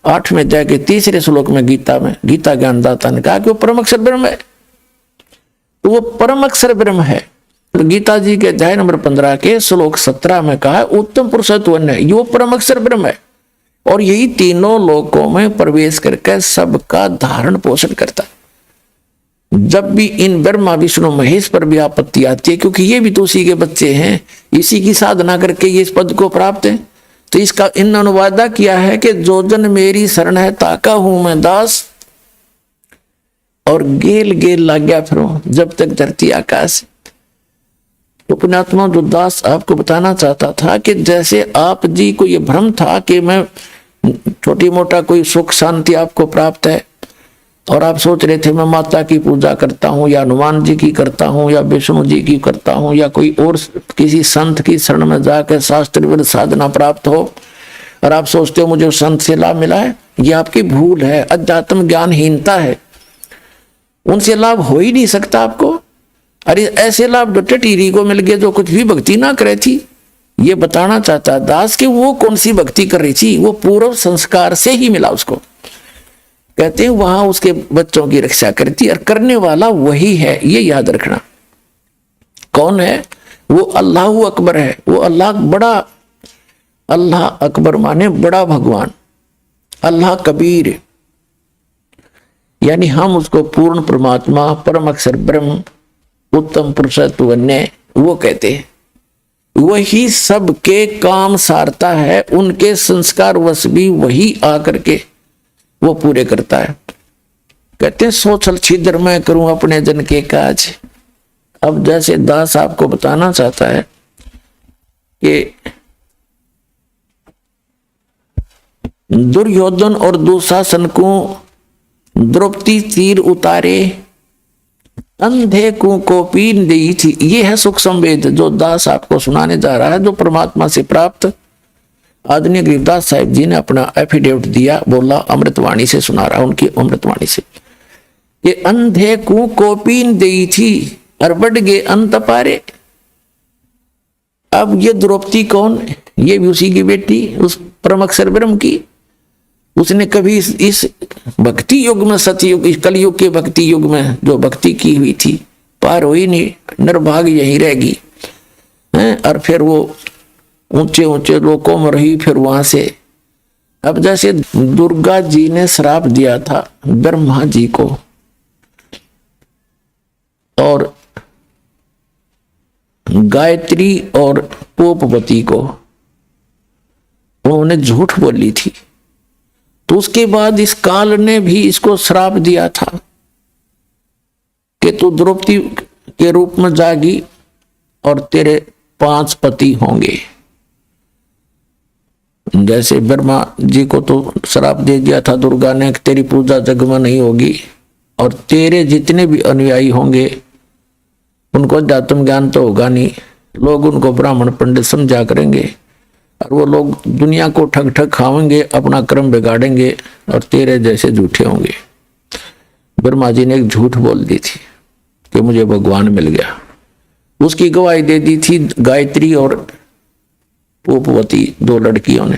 [SPEAKER 1] 8वें अध्याय के 3रे श्लोक में गीता ज्ञानदाता ने कहा कि वो परम अक्षर ब्रह्म है। तो वो परम अक्षर ब्रह्म है, गीता जी के अध्याय नंबर 15 के श्लोक 17 में कहा उत्तम पुरुषत्व है, यो परम अक्षर ब्रह्म है और यही तीनों लोकों में प्रवेश करके सबका धारण पोषण करता है। जब भी इन ब्रह्मा विष्णु महेश पर भी आपत्ति आती है, क्योंकि ये भी तो उसी के बच्चे हैं, इसी की साधना करके ये इस पद को प्राप्त है, तो इसका इन अनुवादा किया है कि जो जन मेरी शरण है ताका हूं मैं दास, और गेल गेल लग गया फिर जब तक धरती आकाश। तो पुण्यात्मा जो दास आपको बताना चाहता था कि जैसे आप जी को ये भ्रम था कि मैं छोटी मोटा कोई सुख शांति आपको प्राप्त है, और आप सोच रहे थे मैं माता की पूजा करता हूँ या हनुमान जी की करता हूँ या विष्णु जी की करता हूँ या कोई और किसी संत की शरण में जाकर शास्त्र विरुद्ध साधना प्राप्त हो, और आप सोचते हो मुझे संत से लाभ मिला है, ये आपकी भूल है, अध्यात्म ज्ञानहीनता है। उनसे लाभ हो ही नहीं सकता आपको। अरे ऐसे लाभ डॉक्टर टीरी को मिल गए जो कुछ भी भक्ति ना करे थी। ये बताना चाहता दास कि वो कौन सी भक्ति कर रही थी, वो पूर्व संस्कार से ही मिला उसको। कहते हैं वहां उसके बच्चों की रक्षा करती, और करने वाला वही है, ये याद रखना। कौन है वो? अल्लाह अकबर है। वो अल्लाह बड़ा, अल्लाह अकबर माने बड़ा भगवान, अल्लाह कबीर, यानी हम उसको पूर्ण परमात्मा, परम अक्षर ब्रह्म, उत्तम पुरुषत्व वो कहते हैं। वही सबके काम सारता है, उनके संस्कार वश भी वही आकर के वो पूरे करता है। कहते हैं सोचल छिद्र मैं करूं अपने जन के काज। अब जैसे दास आपको बताना चाहता है कि दुर्योधन और दुशासन को द्रौपदी तीर उतारे, अंधे को पीन दी थी। ये है सुख संवेद जो दास आपको सुनाने जा रहा है, जो परमात्मा से प्राप्त। आदरणीय गरीबदास साहिब जी ने अपना एफिडेविट दिया, बोला अमृतवाणी से सुना रहा, उनकी अमृतवाणी से। ये अंधे को पीन दी थी और बढ़ गए अंत पारे। अब ये द्रौपदी कौन? ये भी उसी की बेटी, उस परम अक्षर ब्रह्म की। उसने कभी इस भक्ति युग में, सतयुग, इस कलयुग के भक्ति युग में जो भक्ति की हुई थी पार हुई नहीं, निर्भाग्य यही रहेगी। और फिर वो ऊंचे ऊंचे लोकों में रही, फिर वहां से। अब जैसे दुर्गा जी ने श्राप दिया था ब्रह्मा जी को, और गायत्री और पोपवती को उन्होंने झूठ बोली थी, तो उसके बाद इस काल ने भी इसको श्राप दिया था कि तू द्रौपदी के रूप में जागी और तेरे 5 पति होंगे। जैसे ब्रह्मा जी को तो श्राप दे दिया था दुर्गा ने, तेरी पूजा जग में नहीं होगी, और तेरे जितने भी अनुयायी होंगे उनको अध्यात्म ज्ञान तो होगा नहीं, लोग उनको ब्राह्मण पंडित समझा करेंगे, और वो लोग दुनिया को ठग ठग खाएंगे, अपना कर्म बिगाड़ेंगे, और तेरे जैसे झूठे होंगे। ब्रह्मा जी ने एक झूठ बोल दी थी कि मुझे भगवान मिल गया। उसकी गवाही दे दी थी गायत्री और पोपवती, 2 लड़कियों ने।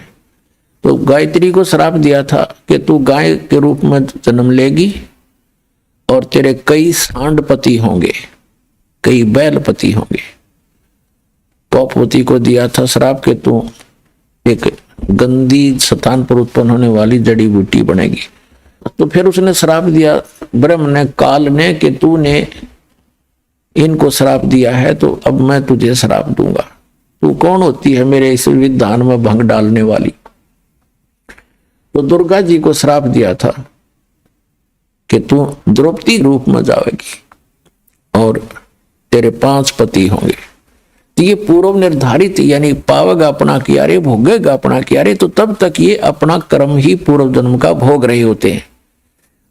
[SPEAKER 1] तो गायत्री को श्राप दिया था कि तू गाय के रूप में जन्म लेगी और तेरे कई सांडपति होंगे, कई बैलपति होंगे। पोपवती को दिया था श्राप के तू एक गंदी स्थान पर उत्पन्न होने वाली जड़ी बूटी बनेगी। तो फिर उसने श्राप दिया ब्रह्म ने, काल ने, कि तूने इनको श्राप दिया है तो अब मैं तुझे श्राप दूंगा। तू कौन होती है मेरे इस विधान में भंग डालने वाली? तो दुर्गा जी को श्राप दिया था कि तू द्रौपदी रूप में जाएगी और तेरे 5 पति होंगे। तो ये पूर्व निर्धारित, यानी पावेगा अपना किया रे, भोगेगा अपना किया रे, तो तब तक ये अपना कर्म ही पूर्व जन्म का भोग रहे होते हैं।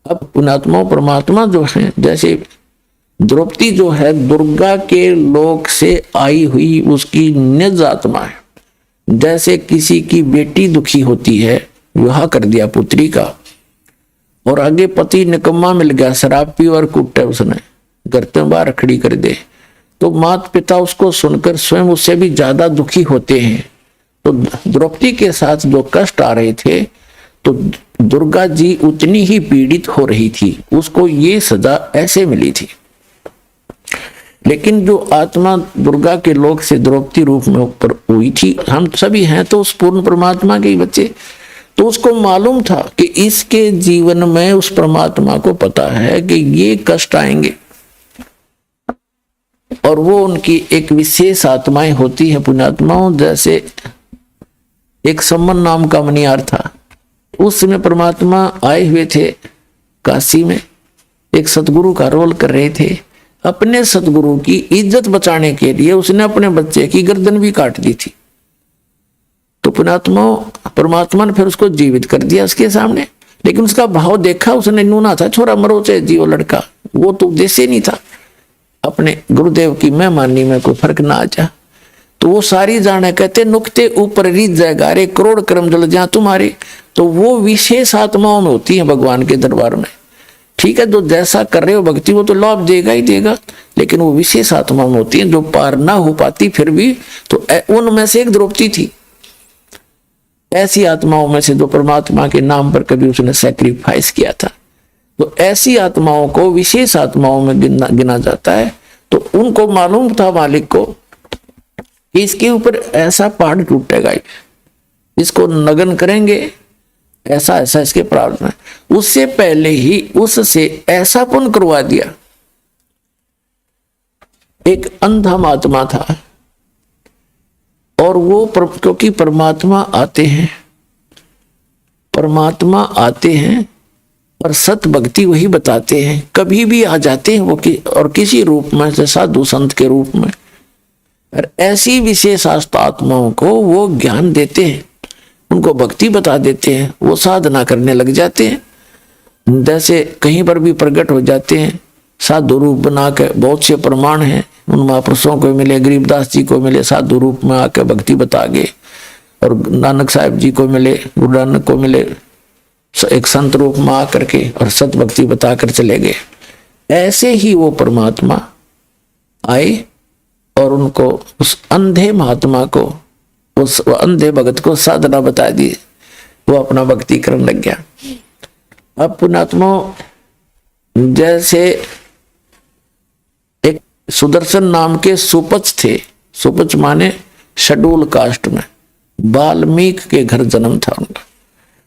[SPEAKER 1] अब पुण्यात्मा परमात्मा जो है, जैसे द्रौपदी जो है दुर्गा के लोक से आई हुई उसकी निज आत्मा है। जैसे किसी की बेटी दुखी होती है, विवाह कर दिया पुत्री का, और आगे पति निकम्मा मिल गया, शराब पी और कुटे उसने, घर में बाहर खड़ी कर दे, तो माता पिता उसको सुनकर स्वयं उससे भी ज्यादा दुखी होते हैं। तो द्रौपदी के साथ जो कष्ट आ रहे थे, तो दुर्गा जी उतनी ही पीड़ित हो रही थी, उसको ये सजा ऐसे मिली थी। लेकिन जो आत्मा दुर्गा के लोक से द्रौपदी रूप में ऊपर हुई थी, हम सभी हैं तो उस पूर्ण परमात्मा के ही बच्चे, तो उसको मालूम था कि इसके जीवन में उस परमात्मा को पता है कि ये कष्ट आएंगे, और वो उनकी एक विशेष आत्माएं होती है पुण्यात्माओं। जैसे एक सम्मन नाम का मनियार था, उस समय परमात्मा आए हुए थे काशी में, एक सतगुरु का रोल कर रहे थे। अपने सतगुरु की इज्जत बचाने के लिए उसने अपने बच्चे की गर्दन भी काट दी थी। तो परमात्मा ने फिर उसको जीवित कर दिया उसके सामने, लेकिन उसका भाव देखा उसने, नूना था, छोरा मरो चाहे जीवो लड़का, वो तो उद्देश्य नहीं था अपने गुरुदेव की मेहमानी में कोई फर्क ना आ जा। तो वो सारी जाने कहते नुकते ऊपर रीत जाएगा रे, करोड़ कर्म जल जा तुम्हारे। तो वो विशेष आत्माओं में होती है भगवान के दरबार में। ठीक है, जो जैसा कर रहे हो भक्ति वो तो लाभ देगा ही देगा, लेकिन वो विशेष आत्मा में होती है जो पार ना हो पाती फिर भी। तो उनमें से एक द्रौपदी थी, ऐसी आत्माओं में से जो परमात्मा के नाम पर कभी उसने सैक्रिफाइस किया था। तो ऐसी आत्माओं को विशेष आत्माओं में गिना जाता है। तो उनको मालूम था मालिक को कि इसके ऊपर ऐसा पहाड़ टूटेगा, इसको नगन करेंगे, ऐसा ऐसा इसके प्रावधान है। उससे पहले ही उससे ऐसा पुण्य करवा दिया। एक अंधा महात्मा था, और वो क्योंकि परमात्मा आते हैं और सत भक्ति वही बताते हैं, कभी भी आ जाते हैं वो और किसी रूप में, जैसे साधु संत के रूप में, और ऐसी विशेष आत्माओं को वो ज्ञान देते हैं, उनको भक्ति बता देते हैं, वो साधना करने लग जाते हैं। जैसे कहीं पर भी प्रकट हो जाते हैं साधु रूप बना के, बहुत से प्रमाण हैं उन महापुरुषों को मिले, गरीबदास जी को मिले साधु रूप में आके भक्ति बता गए, और नानक साहब जी को मिले, गुरु नानक को मिले एक संत रूप में आकर के और सत भक्ति बताकर चले गए। ऐसे ही वो परमात्मा आए और उनको उस अंधे महात्मा को, उस अंधे भगत को साधना बता दी, वो अपना भक्ति करने लग गया। अब पुण्यात्मा जैसे एक सुदर्शन नाम के सुपच थे, सुपच माने शेड्यूल कास्ट में, वाल्मीकि के घर जन्म था उनका,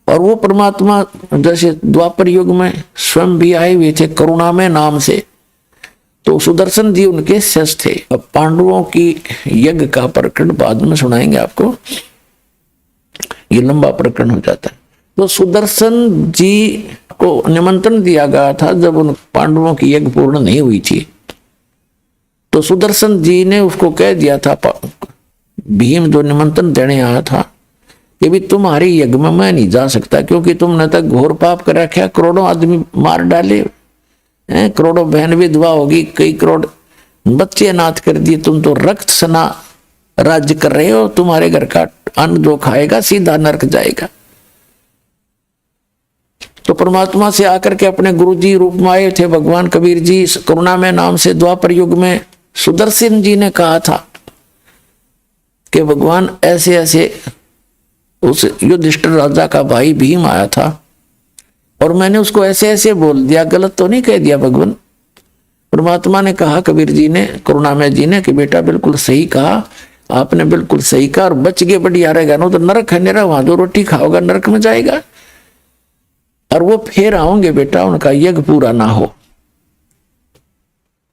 [SPEAKER 1] और वो परमात्मा जैसे द्वापर युग में स्वयं भी आए हुए थे करुणामय नाम से। तो सुदर्शन जी उनके शिष्य थे। अब पांडवों की यज्ञ का प्रकरण बाद में सुनाएंगे आपको, ये लंबा प्रकरण हो जाता है। तो सुदर्शन जी को निमंत्रण दिया गया था जब उन पांडवों की यज्ञ पूर्ण नहीं हुई थी। तो सुदर्शन जी ने उसको कह दिया था, भीम जो निमंत्रण देने आया था, कि भी तुम्हारी यज्ञ में मैं नहीं जा सकता, क्योंकि तुमने तक घोर पाप कर रखा, करोड़ों आदमी मार डाले, करोड़ों बहन विधवा होगी, कई करोड़ बच्चे अनाथ कर दिए, तुम तो रक्त सना राज्य कर रहे हो, तुम्हारे घर का अन्न जो खाएगा सीधा नरक जाएगा। तो परमात्मा से आकर के अपने गुरु जी रूप में आए थे भगवान कबीर जी, करुणा में नाम से द्वापर युग में सुदर्शन जी ने कहा था कि भगवान ऐसे ऐसे उस युधिष्ठिर राजा का भाई भीम आया था, और मैंने उसको ऐसे ऐसे बोल दिया, गलत तो नहीं कह दिया भगवान। परमात्मा ने कहा कबीर जी ने, करुणामय जी ने, कि बेटा बिल्कुल सही कहा, आपने बिल्कुल सही कहा, और बच गए बढ़िया रहेगा, ना तो नरक है मेरा, वहां जो रोटी खाओगा नरक में जाएगा, और वो फिर आओगे बेटा, उनका यज्ञ पूरा ना हो।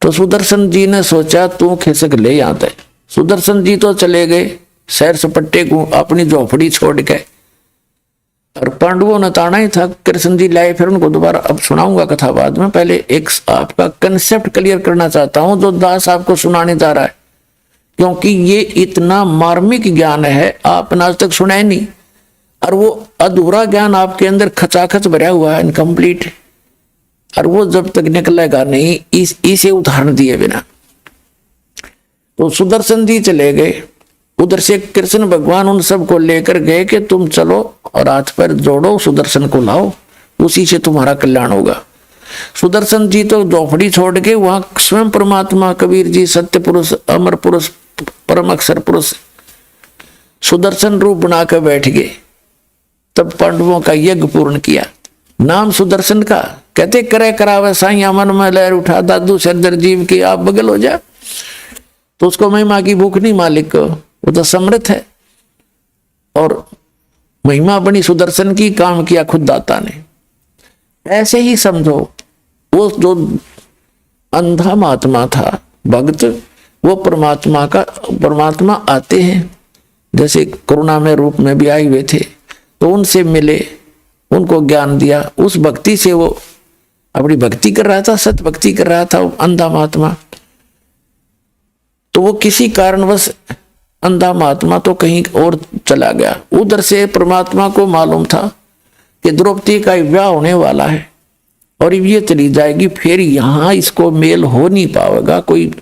[SPEAKER 1] तो सुदर्शन जी ने सोचा तू खिसक ले आते। सुदर्शन जी तो चले गए सैर सपट्टे को, अपनी झोपड़ी छोड़ के, और पांडवों ने ताना ही था। कृष्ण जी लाए, फिर उनको दोबारा, अब सुनाऊंगा कथा बाद में, पहले एक आपका कंसेप्ट क्लियर करना चाहता हूं जो दास आपको सुनाने जा रहा है, क्योंकि ये इतना मार्मिक ज्ञान है आपने आज तक सुना ही नहीं, और वो अधूरा ज्ञान आपके अंदर खचाखच भरा हुआ है, इनकम्प्लीट, और वो जब तक निकलेगा नहीं इसे उदाहरण दिए बिना। तो सुदर्शन जी चले गए, उधर से कृष्ण भगवान उन सबको लेकर गए कि तुम चलो और हाथ पैर जोड़ो, सुदर्शन को लाओ, उसी से तुम्हारा कल्याण होगा। सुदर्शन जी तो झोपड़ी छोड़ के वहां स्वयं परमात्मा कबीर जी, सत्य पुरुष, अमर पुरुष, परम अक्षर पुरुष, सुदर्शन रूप बनाकर बैठ गए। तब पांडवों का यज्ञ पूर्ण किया। नाम सुदर्शन का, कहते करे करावे साइया मन में लहर उठा, दादू सरदर जीव की आप बगल हो जा। तो उसको महिमा की भूख नहीं मालिक को, वो तो समृद्ध है। और महिमा बनी सुदर्शन की, काम किया खुद दाता ने। ऐसे ही समझो वो जो अंधा महात्मा था भक्त, वो परमात्मा आते हैं, जैसे कोरोना में रूप में भी आए हुए थे, तो उनसे मिले, उनको ज्ञान दिया, उस भक्ति से वो अपनी भक्ति कर रहा था, सत भक्ति कर रहा था वो अंधा महात्मा। तो वो किसी कारणवश अंधा महात्मा तो कहीं और चला गया। उधर से परमात्मा को मालूम था कि द्रौपदी का विवाह होने वाला है और ये चली जाएगी, फिर यहाँ इसको मेल हो नहीं पाएगा, कोई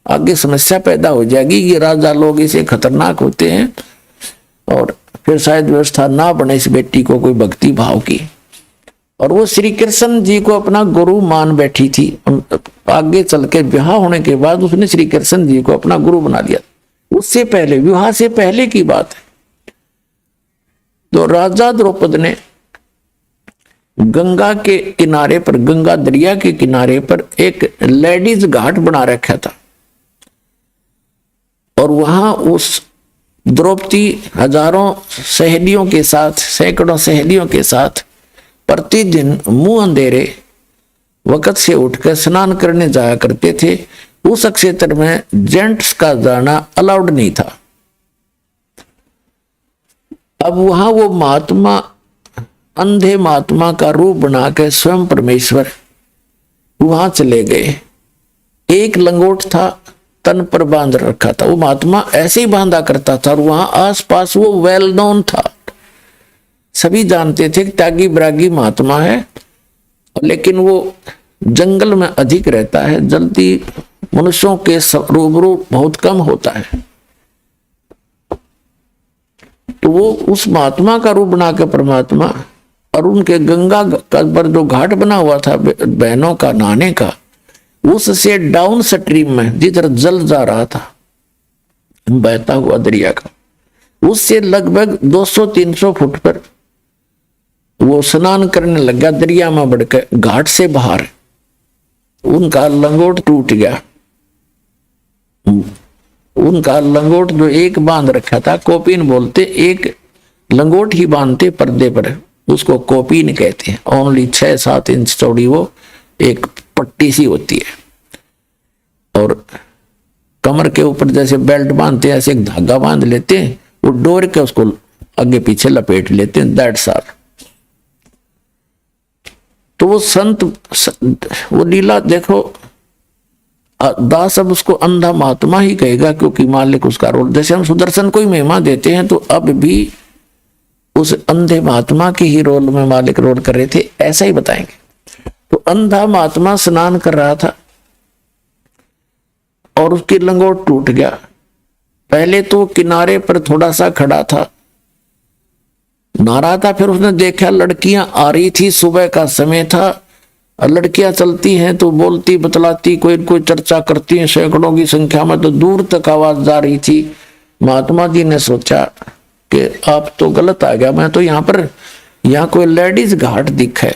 [SPEAKER 1] आगे समस्या पैदा हो जाएगी। ये राजा लोग इसे खतरनाक होते हैं और फिर शायद व्यवस्था ना बने इस बेटी को कोई भक्ति भाव की। और वो श्री कृष्ण जी को अपना गुरु मान बैठी थी। आगे चल के विवाह होने के बाद उसने श्री कृष्ण जी को अपना गुरु बना लिया। उससे पहले, विवाह से पहले की बात है, तो राजा द्रौपद ने गंगा के किनारे पर, गंगा दरिया के किनारे पर एक लेडीज घाट बना रखा था और वहां उस द्रौपदी हजारों सहेलियों के साथ, सैकड़ों सहेलियों के साथ प्रतिदिन मुंह अंधेरे वक्त से उठकर स्नान करने जाया करते थे। उस क्षेत्र में जेंट्स का जाना अलाउड नहीं था। अब वहां वो महात्मा, अंधे महात्मा का रूप बनाकर स्वयं परमेश्वर वहां चले गए। एक लंगोट था, तन पर बांध रखा था, वो महात्मा ऐसे ही बांधा करता था और वहां आसपास वो वेल नोन था, सभी जानते थे कि त्यागी ब्रागी महात्मा है, लेकिन वो जंगल में अधिक रहता है, जल्दी मनुष्यों के रूबरू बहुत कम होता है। तो वो उस महात्मा का रूप बना के परमात्मा, और उनके गंगा का पर जो घाट बना हुआ था बहनों का नहाने का, उससे डाउन स्ट्रीम में जिधर जल जा रहा था बहता हुआ दरिया का, उससे लगभग 200-300 फुट पर वो स्नान करने लगा दरिया में बढ़कर घाट से बाहर। उनका लंगोट टूट गया, उनका लंगोट जो एक बांध रखा था, कोपीन बोलते, एक लंगोट ही बांधते पर्दे पर, उसको कोपीन कहते हैं। ओनली 6-7 इंच चौड़ी वो एक पट्टी सी होती है और कमर के ऊपर जैसे बेल्ट बांधते हैं ऐसे एक धागा बांध लेते हैं, वो डोर के उसको आगे पीछे लपेट लेते हैं, दैट्स ऑल। तो वो संत, वो लीला देखो, दास अब उसको अंधा महात्मा ही कहेगा क्योंकि मालिक उसका रोल, जैसे हम सुदर्शन को ही महिमा देते हैं तो अब भी उस अंधे महात्मा के ही रोल में मालिक रोल कर रहे थे, ऐसा ही बताएंगे। तो अंधा महात्मा स्नान कर रहा था और उसकी लंगोट टूट गया। पहले तो किनारे पर थोड़ा सा खड़ा था, नहा रहा था, फिर उसने देखा लड़कियां आ रही थी, सुबह का समय था, लड़कियां चलती हैं तो बोलती बतलाती, कोई कोई चर्चा करती हैं, सैकड़ों की संख्या में, तो दूर तक आवाज जा रही थी। महात्मा जी ने सोचा कि आप तो गलत आ गया, मैं तो यहाँ कोई लेडीज घाट दिखे।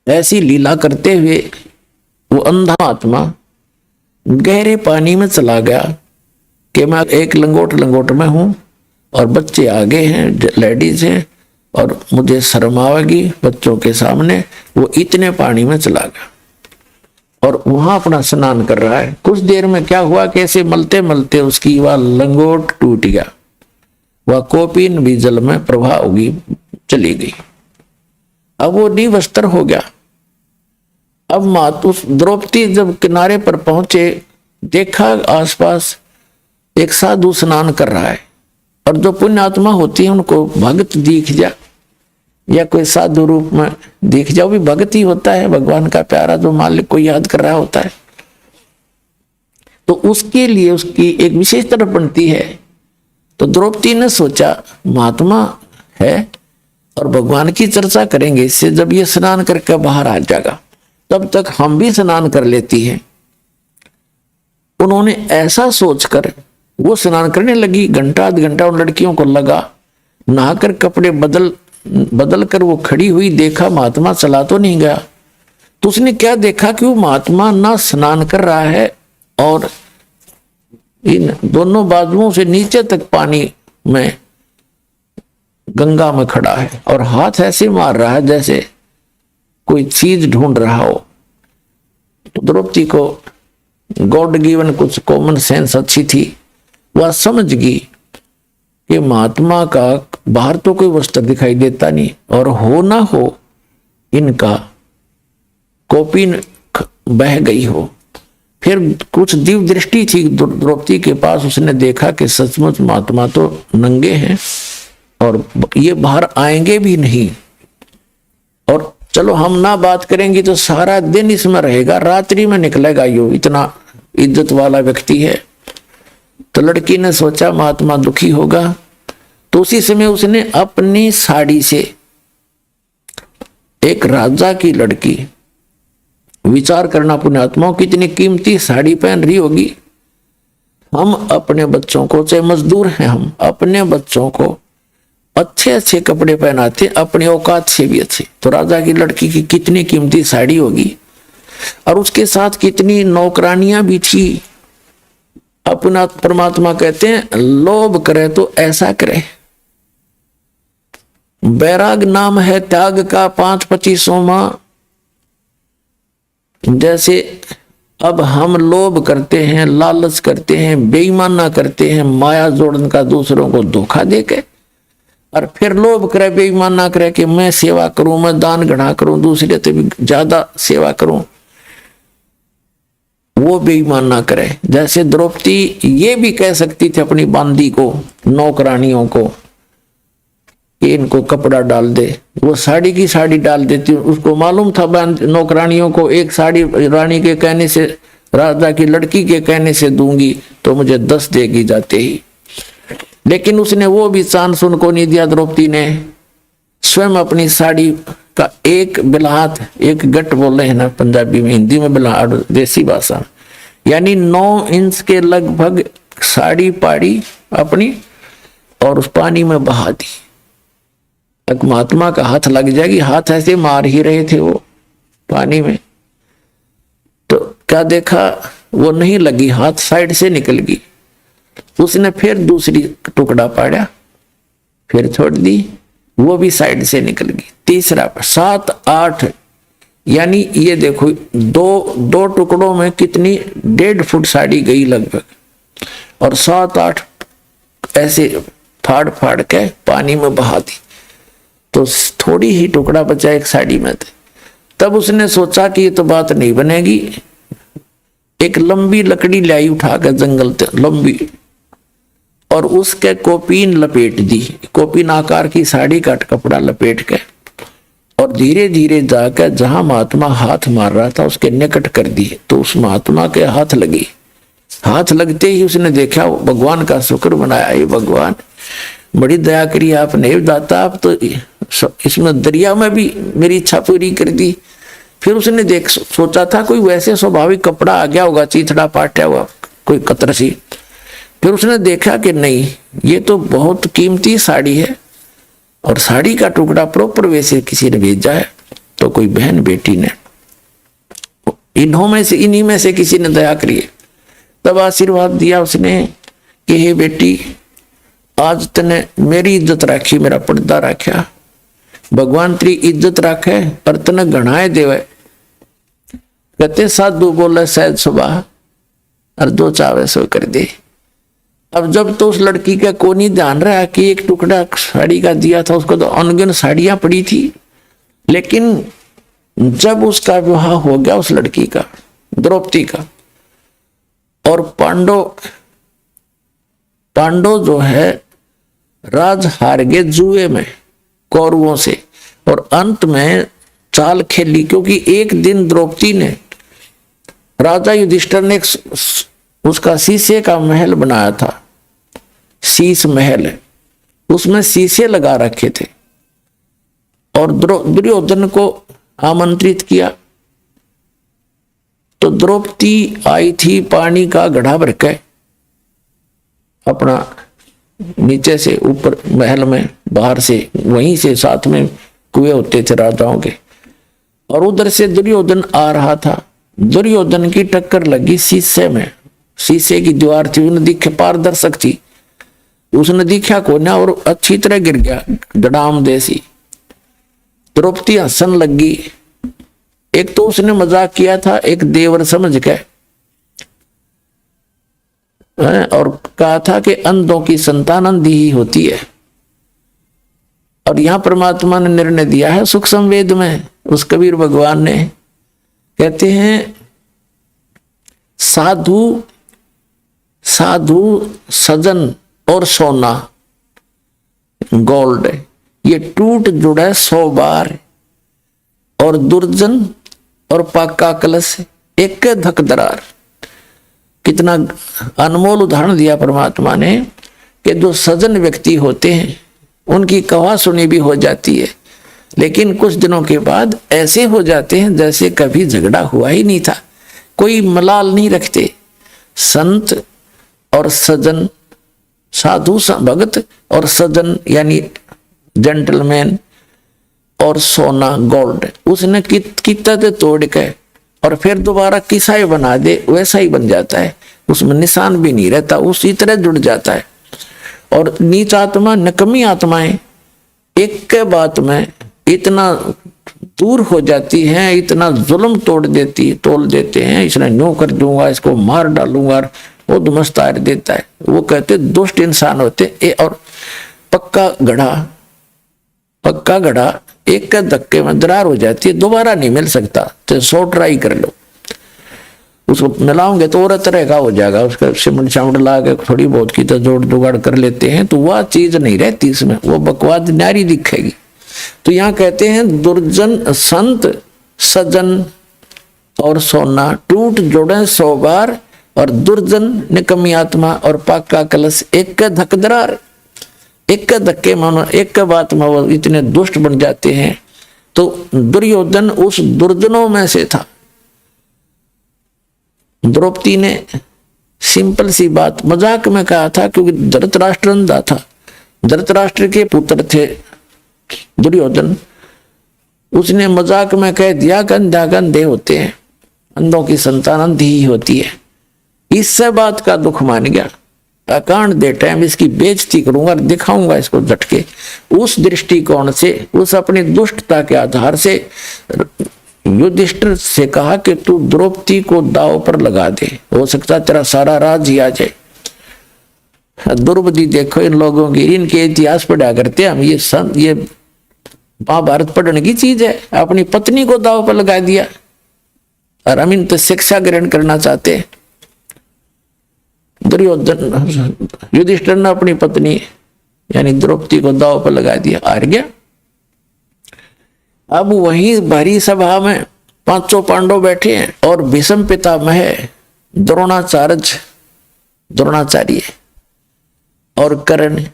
[SPEAKER 1] ऐसी लीला करते हुए वो अंधा आत्मा गहरे पानी में चला गया कि मैं एक लंगोट में हूं और बच्चे आगे हैं, लेडीज हैं, और मुझे शर्म आवेगी बच्चों के सामने। वो इतने पानी में चला गया और वहां अपना स्नान कर रहा है। कुछ देर में क्या हुआ, कैसे मलते मलते उसकी वह लंगोट टूट गया, वह कोपीन भी जल में प्रवाह होगी चली गई। अब वो निवस्त्र हो गया। अब मातु द्रौपदी जब किनारे पर पहुंचे, देखा आसपास एक साधु स्नान कर रहा है, और जो पुण्य आत्मा होती है उनको भक्त दिख जा या कोई साधु रूप में दिख जाओ, भी भक्त ही होता है, भगवान का प्यारा जो मालिक को याद कर रहा होता है। तो उसके लिए उसकी एक विशेष तरफ बनती है। तो द्रौपदी ने सोचा महात्मा है और भगवान की चर्चा करेंगे इससे, जब ये स्नान करके बाहर आ जाएगा तब तक हम भी स्नान कर लेती हैं। उन्होंने ऐसा सोचकर वो स्नान करने लगी। घंटा आध घंटा उन लड़कियों को लगा, नहाकर कपड़े बदल कर वो खड़ी हुई, देखा महात्मा चला तो नहीं गया, तो उसने क्या देखा कि वो महात्मा ना स्नान कर रहा है और इन दोनों बाजुओं से नीचे तक पानी में गंगा में खड़ा है और हाथ ऐसे मार रहा है जैसे कोई चीज ढूंढ रहा हो। तो द्रौपदी को गॉड गिवन कुछ कॉमन सेंस अच्छी थी, वह समझ गई कि महात्मा का बाहर तो कोई वस्त्र दिखाई देता नहीं और हो ना हो इनका कौपीन बह गई हो। फिर कुछ दिव्य दृष्टि थी द्रौपदी के पास, उसने देखा कि सचमुच महात्मा तो नंगे हैं और ये बाहर आएंगे भी नहीं। और चलो हम ना बात करेंगे तो सारा दिन इसमें रहेगा, रात्रि में निकलेगा, यो इतना इज्जत वाला व्यक्ति है। तो लड़की ने सोचा महात्मा दुखी होगा, तो उसी समय उसने अपनी साड़ी से, एक राजा की लड़की, विचार करना पुण्यात्माओं कितनी कीमती साड़ी पहन रही होगी। हम अपने बच्चों को, चाहे मजदूर हैं, हम अपने बच्चों को अच्छे अच्छे कपड़े पहनाते, अपनी औकात से भी अच्छे। तो राजा की लड़की की कितनी कीमती साड़ी होगी और उसके साथ कितनी नौकरानियां भी थी। अपना परमात्मा कहते हैं लोभ करे तो ऐसा करे। बैराग नाम है त्याग का 5-25वां। जैसे अब हम लोभ करते हैं, लालच करते हैं, बेईमाना करते हैं, माया जोड़न का दूसरों को धोखा देके, और फिर लोभ करे, बेईमाना करे कि मैं सेवा करूं, मैं दान घड़ा करूं, दूसरे से भी ज्यादा सेवा करूं, वो बेईमाना करे। जैसे द्रौपदी ये भी कह सकती थी अपनी बांदी को, नौकरानियों को, कि इनको कपड़ा डाल दे, वो साड़ी की साड़ी डाल देती। उसको मालूम था नौकरानियों को, एक साड़ी रानी के कहने से, राजा की लड़की के कहने से दूंगी तो मुझे 10 देगी जाते ही। लेकिन उसने वो भी चांस उनको नहीं दिया। द्रौपदी ने स्वयं अपनी साड़ी का एक बिल्हात, एक गट बोले हैं ना पंजाबी में, हिंदी में बिल्हाट देसी भाषा, यानी 9 इंच के लगभग साड़ी पाड़ी अपनी और उस पानी में बहा दी। एक महात्मा का हाथ लग जाएगी, हाथ ऐसे मार ही रहे थे वो पानी में, तो क्या देखा वो नहीं लगी, हाथ साइड से निकल गई। उसने फिर दूसरी टुकड़ा पाड़ा, फिर छोड़ दी, वो भी साइड से निकल गई। तीसरा 7-8, यानी ये देखो दो टुकड़ों में कितनी 1.5 फुट साड़ी गई लगभग, और 7-8 ऐसे फाड़ फाड़ के पानी में बहा दी। तो थोड़ी ही टुकड़ा बचा एक साड़ी में थे। तब उसने सोचा कि ये तो बात नहीं बनेगी, एक लंबी लकड़ी लाई उठा कर जंगल से लंबी, और उसके कौपीन लपेट दी, कौपीन आकार की साड़ी का कपड़ा लपेट के, और धीरे धीरे जाकर जहां महात्मा हाथ मार रहा था उसके निकट कर दी। तो उस महात्मा के हाथ लगी, हाथ लगते ही उसने देखा, भगवान का शुक्र मनाया, ये भगवान बड़ी दया करी आपने, दाता आप तो इसमें दरिया में भी मेरी इच्छा पूरी कर दी। फिर उसने सोचा था कोई वैसे स्वाभाविक कपड़ा आ गया होगा, चीथड़ा पाटा हुआ कोई कतर सी। फिर उसने देखा कि नहीं, ये तो बहुत कीमती साड़ी है और साड़ी का टुकड़ा प्रॉपर वैसे किसी ने भेजा है, तो कोई बहन बेटी ने, इन्हीं में से किसी ने दया करी। तब आशीर्वाद दिया उसने कि हे बेटी, आज तने मेरी इज्जत राखी, मेरा पर्दा राख्या, भगवान तेरी इज्जत राखे और तने गणाए देवे। कहते साधु बोले सहज सुबह और जो चावे सो कर दे। अब जब तो उस लड़की का को नहीं ध्यान रहा कि एक टुकड़ा साड़ी का दिया था, उसको तो अनगिन साड़ियां पड़ी थी। लेकिन जब उसका विवाह हो गया उस लड़की का, द्रौपदी का, और पांडव जो है राज हार गए जुए में कौरवों से, और अंत में चाल खेली, क्योंकि एक दिन द्रौपदी ने, राजा युधिष्ठिर ने उसका शीशे का महल बनाया था, शीश महल, उसमें शीशे लगा रखे थे, और दुर्योधन को आमंत्रित किया। तो द्रौपदी आई थी पानी का घड़ा भर के, अपना नीचे से ऊपर महल में, बाहर से, वहीं से साथ में कुएं होते थे राजाओं के, और उधर से दुर्योधन आ रहा था। दुर्योधन की टक्कर लगी शीशे में, शीशे की दीवार थी, उसने दिखे पारदर्शक थी, उसने दिखा को ना और अच्छी तरह गिर गया डडाम देसी। द्रौपदी हंसन लगी। एक तो उसने मजाक किया था एक देवर समझ के, और कहा था कि अंधों की संतान अंधी ही होती है। और यहां परमात्मा ने निर्णय दिया है सुख संवेद में, उस कबीर भगवान ने कहते हैं साधु साधु सजन और सोना गोल्ड ये टूट जुड़े 100 बार, और दुर्जन और पाका कलश एक धक दरार। कितना अनमोल उदाहरण दिया परमात्मा ने कि जो सजन व्यक्ति होते हैं उनकी कहा सुनी भी हो जाती है, लेकिन कुछ दिनों के बाद ऐसे हो जाते हैं जैसे कभी झगड़ा हुआ ही नहीं था, कोई मलाल नहीं रखते। संत और सजन, साधु भगत और सजन यानी जेंटलमैन, और सोना गोल्ड उसने कितना तो तोड़ के और फिर दोबारा किसा ही बना दे वैसा ही बन जाता है, उसमें निशान भी नहीं रहता, उसी तरह जुड़ जाता है। और नीच आत्मा नकमी आत्माएं एक के बात में इतना दूर हो जाती हैं, इतना जुल्म तोड़ देते हैं, इसने न्यू कर दूंगा, इसको मार डालूंगा, वो दुमस्तार देता है। वो कहते दुष्ट इंसान होते। और पक्का घड़ा एक के धक्के में दरार हो जाती है, दोबारा नहीं मिल सकता, तो 100 ट्राई कर लो। उसको मिलाओगे तो और तरह का हो जाएगा, उसका सिमट चामट ला के थोड़ी बहुत की तो जोड़ जुगाड़ कर लेते हैं, तो वह चीज नहीं रहती इसमें, वो बकवास नारी दिखेगी। तो यहाँ कहते हैं दुर्जन संत सजन और सोना टूट जोड़े 100 बार, और दुर्जन निकमी आत्मा और पाका कलश एक का धक दरार। एक का धक्के मानो एक का बात में वो इतने दुष्ट बन जाते हैं। तो दुर्योधन उस दुर्जनों में से था। द्रौपदी ने सिंपल सी बात मजाक में कहा था, क्योंकि धृतराष्ट्र अंधा था, धृतराष्ट्र के पुत्र थे दुर्योधन, उसने मजाक में कह दिया कि अंधा अंधे होते हैं, अंधों की संतान अंधी ही होती है। इससे बात का दुख मान गया, अकांड दे टाइम इसकी बेइज्जती करूंगा, दिखाऊंगा इसको झटके। उस दृष्टिकोण से, उस अपनी दुष्टता के आधार से युधिष्ठिर से कहा कि तू द्रौपदी को दाव पर लगा दे, हो सकता तेरा सारा राज ही आ जाए। द्रौपदी देखो इन लोगों की, इनके इतिहास पढ़ा करते हम, ये महाभारत पढ़ने की चीज है। अपनी पत्नी को दाव पर लगा दिया और हम इन तो शिक्षा ग्रहण करना चाहते हैं। दुर्योधन युधिष्ठिर ने अपनी पत्नी यानी द्रौपदी को दाव पर लगा दिया, हार गया। अब वहीं भरी सभा में 500 पांडव बैठे हैं और भीष्म पितामह द्रोणाचार्य और कर्ण,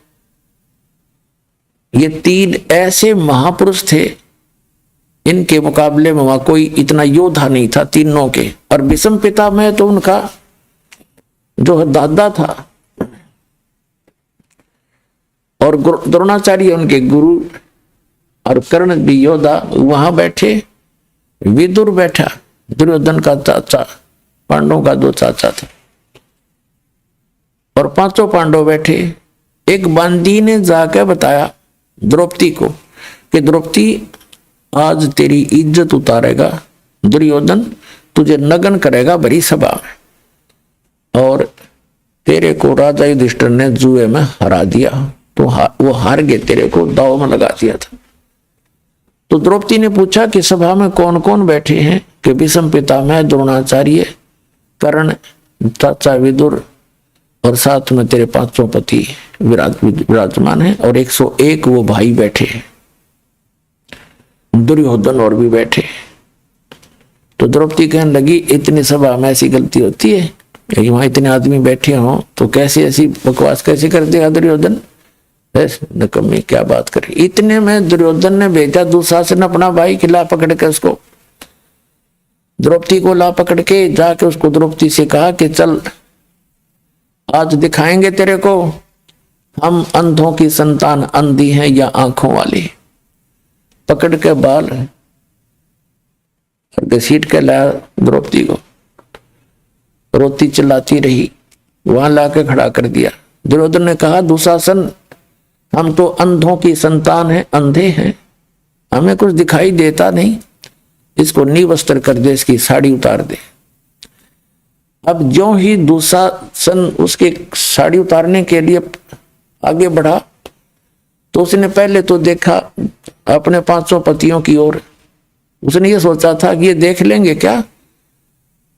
[SPEAKER 1] ये 3 ऐसे महापुरुष थे, इनके मुकाबले में वहां कोई इतना योद्धा नहीं था तीनों के। और भीष्म पितामह तो उनका जो दादा था, और द्रोणाचार्य उनके गुरु, और कर्ण भी योद्धा। वहां बैठे विदुर बैठा, दुर्योधन का चाचा, पांडवों का 2 चाचा था, और 500 पांडव बैठे। एक बांदी ने जाकर बताया द्रौपदी को कि द्रौपदी आज तेरी इज्जत उतारेगा दुर्योधन, तुझे नग्न करेगा भरी सभा में, और तेरे को राजा युधिष्ठिर ने जुए में हरा दिया, तो वो हार गए, तेरे को दाव में लगा दिया था। तो द्रौपदी ने पूछा कि सभा में कौन कौन बैठे हैं? कि भीष्म पितामह, द्रोणाचार्य, कर्ण, चाचा विदुर, और साथ में तेरे 500 पति विराजमान है, और 101 वो भाई बैठे हैं, दुर्योधन और भी बैठे। तो द्रौपदी कहने लगी इतनी सभा में ऐसी गलती होती है, वहां इतने आदमी बैठे हों तो कैसे ऐसी बकवास कैसे कर देगा दुर्योधन? नकम्मी क्या बात करी। इतने में दुर्योधन ने भेजा दुशासन अपना भाई कि ला पकड़ के उसको, द्रौपदी को ला पकड़ के जाके उसको द्रौपदी से कहा कि चल आज दिखाएंगे तेरे को हम अंधों की संतान अंधी हैं या आंखों वाली। पकड़ के बाल और घसीट के लाया द्रौपदी को। रोती चिल्लाती रही, वहां लाके खड़ा कर दिया। दुर्योधन ने कहा, दुशासन हम तो अंधों की संतान है, अंधे हैं, हमें कुछ दिखाई देता नहीं, इसको निवस्त्र कर दे, इसकी साड़ी उतार दे। अब ज्यों ही दुशासन उसके साड़ी उतारने के लिए आगे बढ़ा तो उसने पहले तो देखा अपने 500 पतियों की ओर। उसने ये सोचा था कि ये देख लेंगे क्या,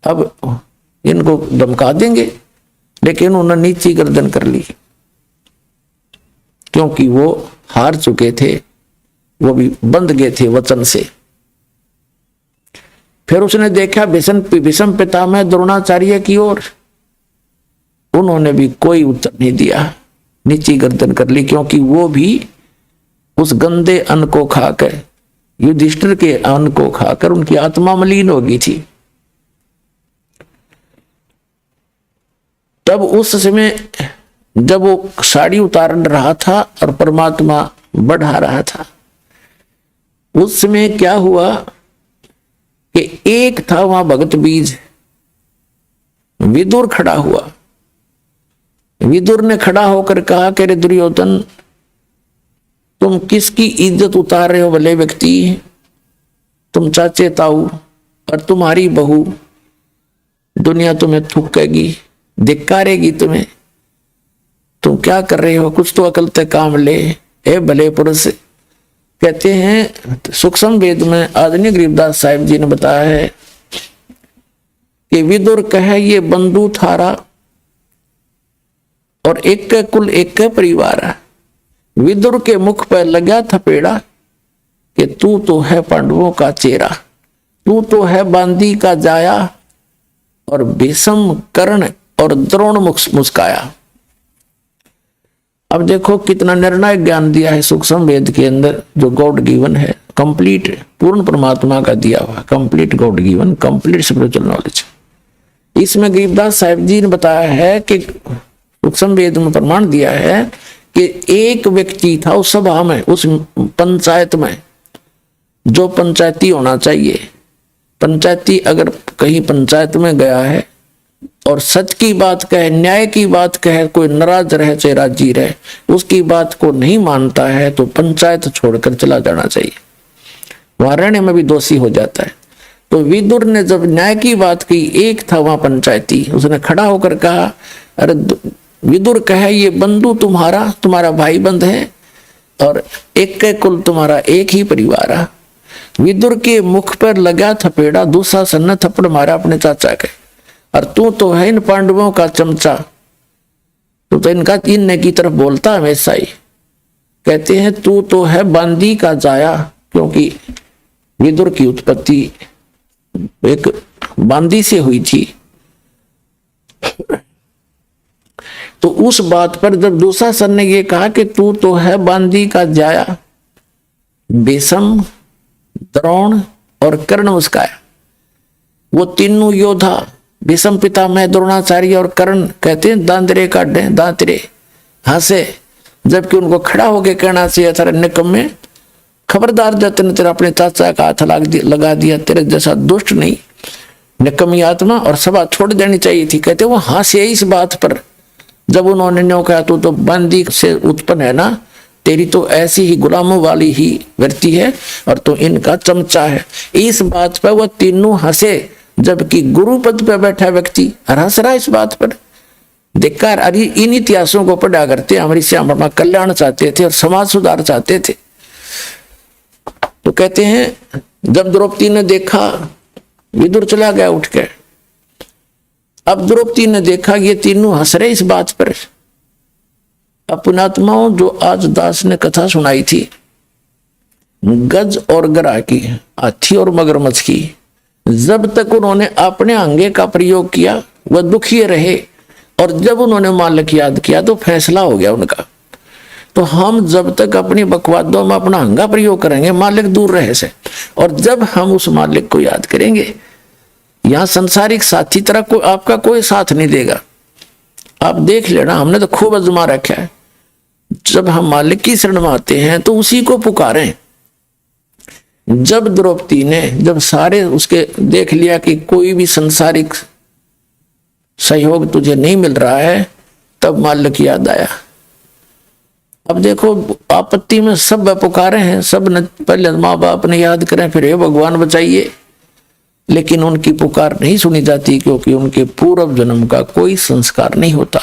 [SPEAKER 1] अब इनको धमका देंगे, लेकिन उन्होंने नीची गर्दन कर ली, क्योंकि वो हार चुके थे, वो भी बंध गए थे वचन से। फिर उसने देखा भीष्म पितामह द्रोणाचार्य की ओर, उन्होंने भी कोई उत्तर नहीं दिया, नीची गर्दन कर ली, क्योंकि वो भी उस गंदे अन्न को खाकर, युधिष्ठिर के अन्न को खाकर उनकी आत्मा मलिन हो गई थी। तब उस समय जब वो साड़ी उतार रहा था और परमात्मा बढ़ा रहा था, उस समय क्या हुआ कि एक था वहां भगत बीज, विदुर खड़ा हुआ। विदुर ने खड़ा होकर कहा कि रे दुर्योधन, तुम किसकी इज्जत उतार रहे हो भले व्यक्ति, तुम चाचे ताऊ और तुम्हारी बहू, दुनिया तुम्हें थूकेगी, धिक्कारेगी तुम्हें, तुम क्या कर रहे हो, कुछ तो अकल ते काम ले ए भले पुरुष। कहते हैं सूक्ष्म वेद में आदरणीय गरीबदास साहिब जी ने बताया है कि विदुर कहे ये बंधु थारा और एक के कुल एक के परिवार है। विदुर के मुख पर लगा थपेड़ा कि तू तो है पांडवों का चेहरा, तू तो है बांदी का जाया, और भीष्म कर्ण और द्रोण मुस्काया। अब देखो कितना निर्णायक ज्ञान दिया है सूक्ष्म वेद के अंदर, जो गॉड गिवन है, कंप्लीट पूर्ण परमात्मा का दिया हुआ, complete God given, complete spiritual knowledge. इसमें गरीबदास साहिब जी ने बताया है कि सूक्ष्म वेद में प्रमाण दिया है कि एक व्यक्ति था उस सभा में, उस पंचायत में, जो पंचायती होना चाहिए। पंचायती अगर कहीं पंचायत में गया है और सच की बात कहे, न्याय की बात कहे, कोई नाराज रहे चाहे राजी रहे, उसकी बात को नहीं मानता है तो पंचायत छोड़कर चला जाना चाहिए, वहां रहने में भी दोषी हो जाता है। तो विदुर ने जब न्याय की बात की, एक था वहां पंचायती, उसने खड़ा होकर कहा, अरे विदुर कहे ये बंधु तुम्हारा, तुम्हारा भाई बंध है और एक के कुल तुम्हारा एक ही परिवार है। विदुर के मुख पर लगा थपेड़ा, दुशासन ने थप्पड़ मारा अपने चाचा के, और तू तो है इन पांडवों का चमचा, तू तो इनका इनने की तरफ बोलता हमेशा ही। कहते हैं तू तो है बांदी का जाया, क्योंकि विदुर की उत्पत्ति एक बांदी से हुई थी। तो उस बात पर जब दुशासन ने ये कहा कि तू तो है बांदी का जाया, भीष्म, द्रोण और कर्ण मुस्काया। वो तीनों योद्धा भीष्म पितामह, द्रोणाचार्य और कर्ण, कहते हैं दांतरे काटे, दांतरे हंसे, जबकि उनको खड़ा होकर कहना चाहिए था, निकम्मे खबरदार जतन तेरा अपने चाचा का हाथ लगा दिया, तेरे जैसा दुष्ट नहीं, निकम्मी आत्मा, और सभा छोड़ देनी चाहिए थी। कहते वो हंसे इस बात पर, जब उन्होंने न्यों कहा तू तो बंदी से उत्पन्न है ना, तेरी तो ऐसी ही गुलामों वाली ही वृत्ति है और तो इनका चमचा है। इस बात पर वह तीनों हंसे, जबकि गुरु पद पर बैठा व्यक्ति हंस रहा इस बात पर। धिक्कार। अरे इन इतिहासों को पढ़ा करते, हमारी श्याम वर्मा कल्याण चाहते थे और समाज सुधार चाहते थे। तो कहते हैं जब द्रौपदी ने देखा, विदुर चला गया उठ के, अब द्रौपदी ने देखा ये तीनों हंस रहे इस बात पर। अपनात्माओं, जो आज दास ने कथा सुनाई थी गज और गरा की, हाथी और मगरमच्छ की, जब तक उन्होंने अपने अंगे का प्रयोग किया वह दुखी रहे, और जब उन्होंने मालिक याद किया तो फैसला हो गया उनका। तो हम जब तक अपनी बकवादों में अपना अंगा प्रयोग करेंगे, मालिक दूर रहे से, और जब हम उस मालिक को याद करेंगे, यहां संसारिक साथी तरह को आपका कोई साथ नहीं देगा। आप देख लेना, हमने तो खूब आजमा रखा है। जब हम मालिक की शरण में आते हैं तो उसी को पुकारें। जब द्रौपदी ने जब सारे उसके देख लिया कि कोई भी संसारिक सहयोग तुझे नहीं मिल रहा है, तब माल्यक याद आया। अब देखो आपत्ति में सब पुकारे हैं, सब ने पहले माँ बाप ने याद करें, फिर हे भगवान बचाइए, लेकिन उनकी पुकार नहीं सुनी जाती क्योंकि उनके पूर्व जन्म का कोई संस्कार नहीं होता।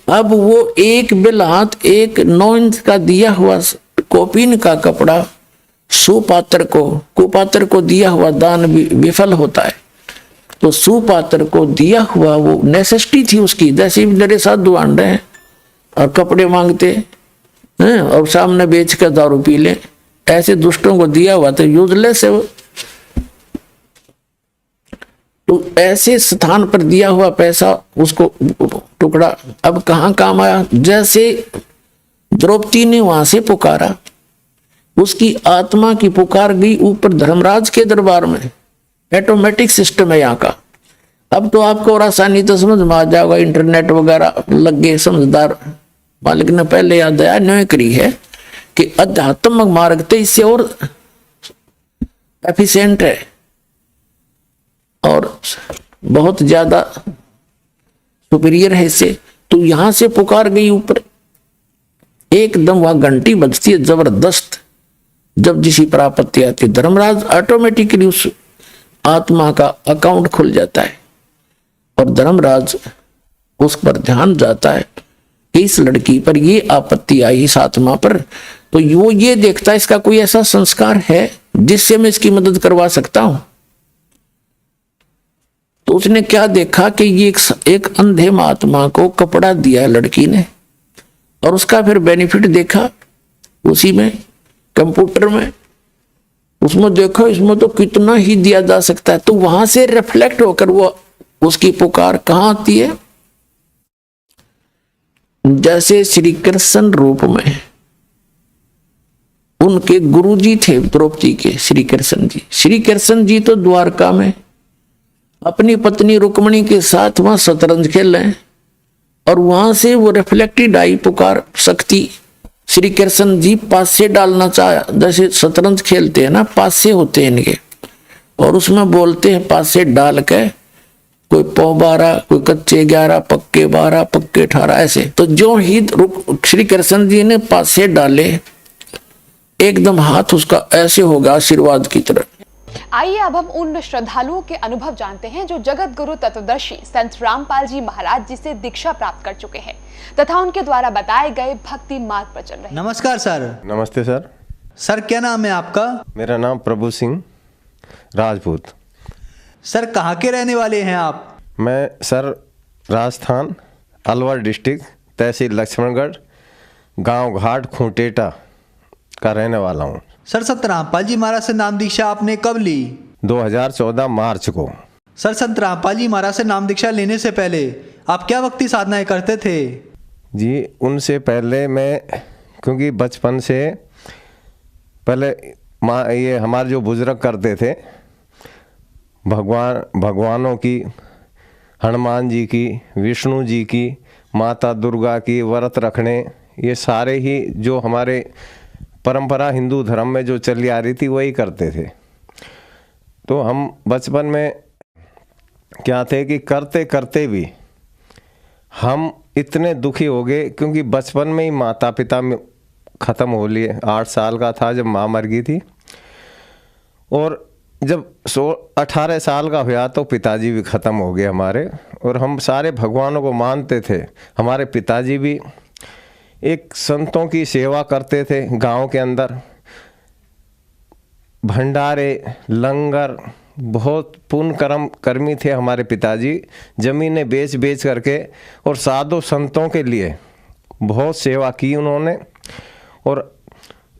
[SPEAKER 1] अब वो एक बिलहात 1 9 इंच का दिया हुआ कोपीन का कपड़ा सुपात्र को कुपात्र को दिया हुआ दान विफल होता है, तो सुपात्र को दिया हुआ वो नेसेसिटी थी उसकी। जैसे मेरे साधु आंड हैं और कपड़े मांगते हैं और सामने बेच कर दारू पी ले, ऐसे दुष्टों को दिया हुआ तो यूजलेस है वो। तो ऐसे स्थान पर दिया हुआ पैसा उसको टुकड़ा अब कहाँ काम आया। जैसे द्रौपदी ने वहां से पुकारा, उसकी आत्मा की पुकार गई ऊपर धर्मराज के दरबार में। ऑटोमेटिक सिस्टम है यहाँ का। अब तो आपको और आसानी तो समझ में आ जाएगा, इंटरनेट वगैरह लग गए, समझदार मालिक ने पहले याद आया न्याय करी है कि आध्यात्मिक मार्ग तो इससे और एफिशिएंट है और बहुत ज्यादा सुपीरियर है इससे। तो यहां से पुकार गई ऊपर, एकदम वहां घंटी बजती है जबरदस्त। जब जिसी पर आपत्ति आती है, धर्मराज ऑटोमेटिकली उस आत्मा का अकाउंट खुल जाता है और धर्मराज उस पर ध्यान जाता है कि इस लड़की पर ये आपत्ति आई, इस आत्मा पर, तो वो ये देखता है इसका कोई ऐसा संस्कार है जिससे मैं इसकी मदद करवा सकता हूं। तो उसने क्या देखा कि ये एक अंधे महात्मा को कपड़ा दिया लड़की ने और उसका फिर बेनिफिट देखा उसी में कंप्यूटर में, उसमें देखो इसमें तो कितना ही दिया जा सकता है। तो वहां से रिफ्लेक्ट होकर वो उसकी पुकार कहां आती है, जैसे श्री कृष्ण रूप में उनके गुरुजी थे द्रौपदी के, श्री कृष्ण जी। श्री कृष्ण जी तो द्वारका में अपनी पत्नी रुक्मणी के साथ वहां शतरंज खेल रहे हैं और वहां से वो रिफ्लेक्टेड आई पुकार शक्ति। श्री कृष्ण जी पासे डालना चाहा, जैसे शतरंज खेलते हैं ना, पासे होते हैं इनके और उसमें बोलते हैं पासे डाल के, कोई पौ 12, कोई कच्चे 11, पक्के 12, पक्के 18 ऐसे। तो जो ही श्री कृष्ण जी ने पासे डाले, एकदम हाथ उसका ऐसे होगा आशीर्वाद की तरह।
[SPEAKER 2] आइए अब हम उन श्रद्धालुओं के अनुभव जानते हैं जो जगत गुरु तत्वदर्शी संत रामपाल जी महाराज जी से दीक्षा प्राप्त कर चुके हैं तथा उनके द्वारा बताए गए भक्ति मार्ग पर चल रहे हैं।
[SPEAKER 3] नमस्कार सर।
[SPEAKER 4] नमस्ते सर।
[SPEAKER 3] सर क्या नाम है आपका?
[SPEAKER 4] मेरा नाम प्रभु सिंह राजपूत।
[SPEAKER 3] सर कहाँ के रहने वाले हैं आप?
[SPEAKER 4] मैं सर राजस्थान अलवर डिस्ट्रिक्ट तहसील लक्ष्मणगढ़ गांव घाट खूंटेटा का रहने वाला हूँ।
[SPEAKER 3] सर संत रामपाल जी महाराज से नाम दीक्षा आपने कब ली?
[SPEAKER 4] 2014 मार्च को।
[SPEAKER 3] सर संत रामपाल जी महाराज से नाम दीक्षा लेने से पहले आप क्या भक्ति साधनाएं करते थे?
[SPEAKER 4] जी उनसे पहले मैं, क्योंकि बचपन से पहले ये हमारे जो बुजुर्ग करते थे, भगवानों की, हनुमान जी की, विष्णु जी की, माता दुर्गा की व्रत रखने, ये सारे ही जो हमारे परंपरा हिंदू धर्म में जो चली आ रही थी वही करते थे। तो हम बचपन में क्या थे कि करते करते भी हम इतने दुखी हो गए, क्योंकि बचपन में ही माता पिता में ख़त्म हो लिए। 8 साल का था जब माँ मर गई थी और जब 18 साल का हुआ तो पिताजी भी ख़त्म हो गए हमारे। और हम सारे भगवानों को मानते थे। हमारे पिताजी भी एक संतों की सेवा करते थे गांव के अंदर, भंडारे, लंगर, बहुत पुण्य कर्मी थे हमारे पिताजी। ज़मीनें बेच बेच करके और साधु संतों के लिए बहुत सेवा की उन्होंने। और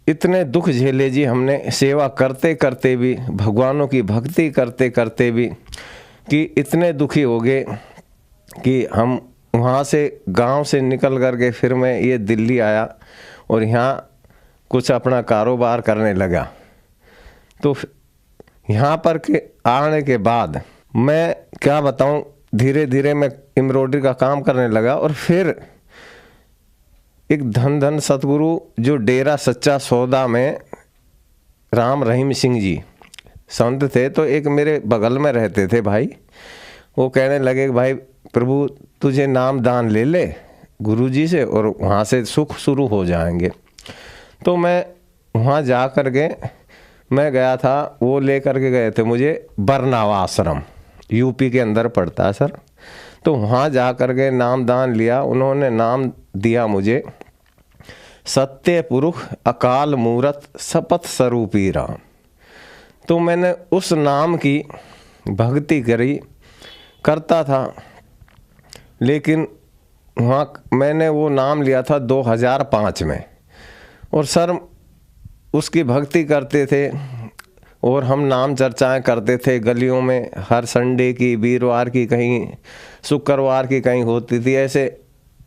[SPEAKER 4] इतने दुख झेले जी हमने सेवा करते करते भी, भगवानों की भक्ति करते करते भी, कि इतने दुखी हो गए कि हम वहाँ से गांव से निकल करके फिर मैं ये दिल्ली आया और यहाँ कुछ अपना कारोबार करने लगा। तो यहाँ पर के आने के बाद मैं क्या बताऊँ, धीरे धीरे मैं एम्ब्रॉयडरी का काम करने लगा। और फिर एक धन धन सतगुरु जो डेरा सच्चा सौदा में राम रहीम सिंह जी संत थे, तो एक मेरे बगल में रहते थे भाई। वो कहने लगे कि भाई प्रभु तुझे नाम दान ले ले गुरु जी से और वहाँ से सुख शुरू हो जाएंगे। तो मैं वहाँ जा कर के मैं गया था, वो ले कर के गए थे मुझे बरनावा आश्रम, यूपी के अंदर पड़ता है सर। तो वहाँ जा कर के नाम दान लिया। उन्होंने नाम दिया मुझे सत्य पुरुष अकाल मूरत शपथ स्वरूपी राम। तो मैंने उस नाम की भक्ति करी, करता था, लेकिन वहाँ मैंने वो नाम लिया था 2005 में। और सर उसकी भक्ति करते थे और हम नाम चर्चाएं करते थे गलियों में, हर संडे की, वीरवार की, कहीं शुक्रवार की कहीं होती थी। ऐसे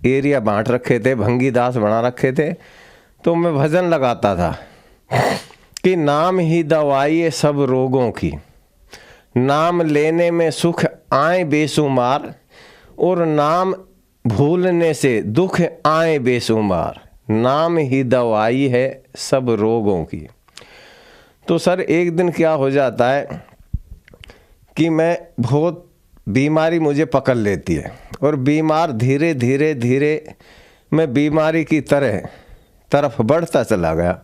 [SPEAKER 4] एरिया बांट रखे थे, भंगीदास बना रखे थे। तो मैं भजन लगाता था कि नाम ही दवाई है सब रोगों की, नाम लेने में सुख आए बेशुमार, और नाम भूलने से दुख आए बेशुमार, नाम ही दवाई है सब रोगों की। तो सर एक दिन क्या हो जाता है कि मैं बहुत बीमारी मुझे पकड़ लेती है, और बीमार धीरे धीरे धीरे मैं बीमारी की तरफ बढ़ता चला गया।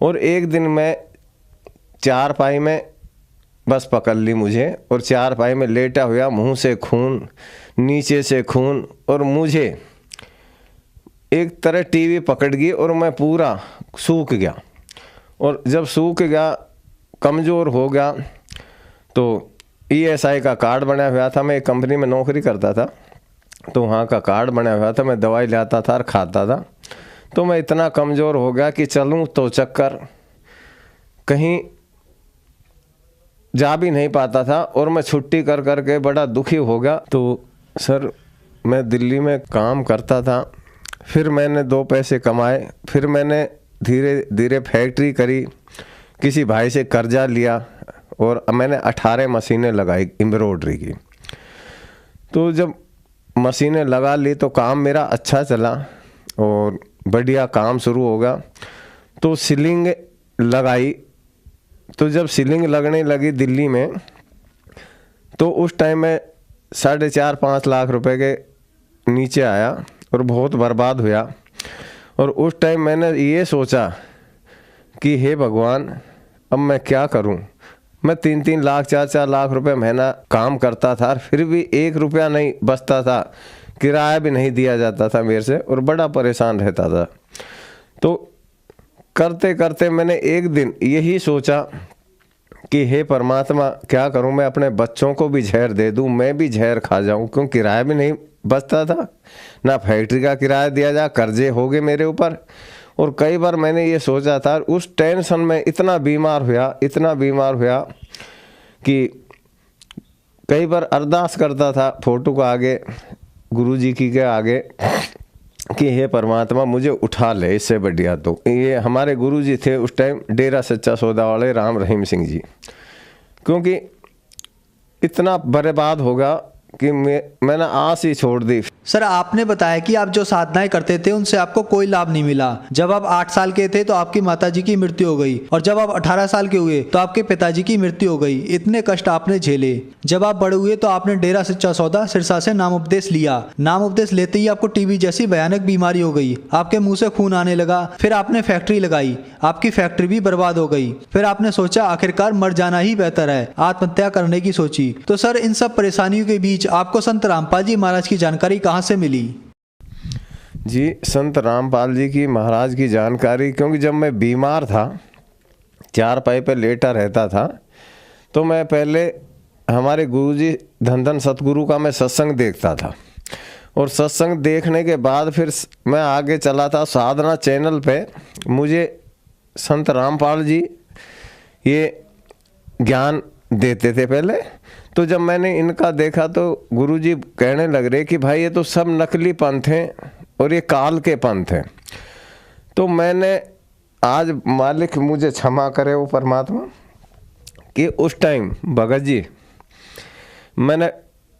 [SPEAKER 4] और एक दिन मैं चारपाई में बस पकड़ ली मुझे, और चारपाई में लेटा हुआ, मुंह से खून, नीचे से खून, और मुझे एक तरह टीवी पकड़ गई और मैं पूरा सूख गया। और जब सूख गया, कमज़ोर हो गया, तो ESI का कार्ड बना हुआ था। मैं एक कंपनी में नौकरी करता था, तो वहाँ का कार्ड बना हुआ था। मैं दवाई लाता था और खाता था। तो मैं इतना कमज़ोर हो गया कि चलूँ तो चक्कर, कहीं जा भी नहीं पाता था, और मैं छुट्टी कर कर के बड़ा दुखी हो गया। तो सर मैं दिल्ली में काम करता था, फिर मैंने 2 पैसे कमाए, फिर मैंने धीरे धीरे फैक्ट्री करी, किसी भाई से कर्जा लिया, और मैंने 18 मशीनें लगाई एम्ब्रॉयडरी की। तो जब मशीनें लगा ली तो काम मेरा अच्छा चला और बढ़िया काम शुरू हो गया। तो सीलिंग लगाई। तो जब सीलिंग लगने लगी दिल्ली में, तो उस टाइम में 4.5-5 लाख रुपए के नीचे आया और बहुत बर्बाद हुआ। और उस टाइम मैंने ये सोचा कि हे भगवान, अब मैं क्या करूं। मैं 3-3 लाख 4-4 लाख रुपए महीना काम करता था, फिर भी 1 रुपया नहीं बचता था, किराया भी नहीं दिया जाता था मेरे से, और बड़ा परेशान रहता था। तो करते करते मैंने एक दिन यही सोचा कि हे परमात्मा, क्या करूं मैं, अपने बच्चों को भी जहर दे दूं, मैं भी जहर खा जाऊं, क्योंकि किराया भी नहीं बचता था, ना फैक्ट्री का किराया दिया जा, कर्जे हो गए मेरे ऊपर। और कई बार मैंने ये सोचा था, उस टेंशन में इतना बीमार हुआ कि कई बार अरदास करता था फोटो के आगे, गुरु जी की के आगे, कि हे परमात्मा मुझे उठा ले इससे बढ़िया। तो ये हमारे गुरु जी थे उस टाइम, डेरा सच्चा सौदा वाले राम रहीम सिंह जी, क्योंकि इतना बर्बाद होगा कि मैंने आस ही छोड़ दी।
[SPEAKER 3] सर आपने बताया कि आप जो साधनाएं करते थे उनसे आपको कोई लाभ नहीं मिला। जब आप 8 साल के थे तो आपकी माताजी की मृत्यु हो गई, और जब आप 18 साल के हुए तो आपके पिताजी की मृत्यु हो गई। इतने कष्ट आपने झेले। जब आप बड़े हुए तो आपने डेरा सच्चा सौदा सिरसा से नाम उपदेश लिया। नाम उपदेश लेते ही आपको टीबी जैसी भयानक बीमारी हो गई, आपके मुंह से खून आने लगा। फिर आपने फैक्ट्री लगाई, आपकी फैक्ट्री भी बर्बाद हो गई। फिर आपने सोचा आखिरकार मर जाना ही बेहतर है, आत्महत्या करने की सोची। तो सर इन सब परेशानियों के बीच आपको संत रामपाल जी महाराज की जानकारी कहाँ से मिली?
[SPEAKER 4] जी, संत रामपाल जी की महाराज की जानकारी, क्योंकि जब मैं बीमार था, चारपाई पे लेटा रहता था, तो मैं पहले हमारे गुरुजी धन धन सतगुरु का मैं सत्संग देखता था, और सत्संग देखने के बाद फिर मैं आगे चला था साधना चैनल पे। मुझे संत रामपाल जी ये ज्ञान देते थे पहले। तो जब मैंने इनका देखा तो गुरुजी कहने लग रहे कि भाई ये तो सब नकली पंथ हैं और ये काल के पंथ हैं। तो मैंने आज, मालिक मुझे क्षमा करे वो परमात्मा, कि उस टाइम भगत जी मैंने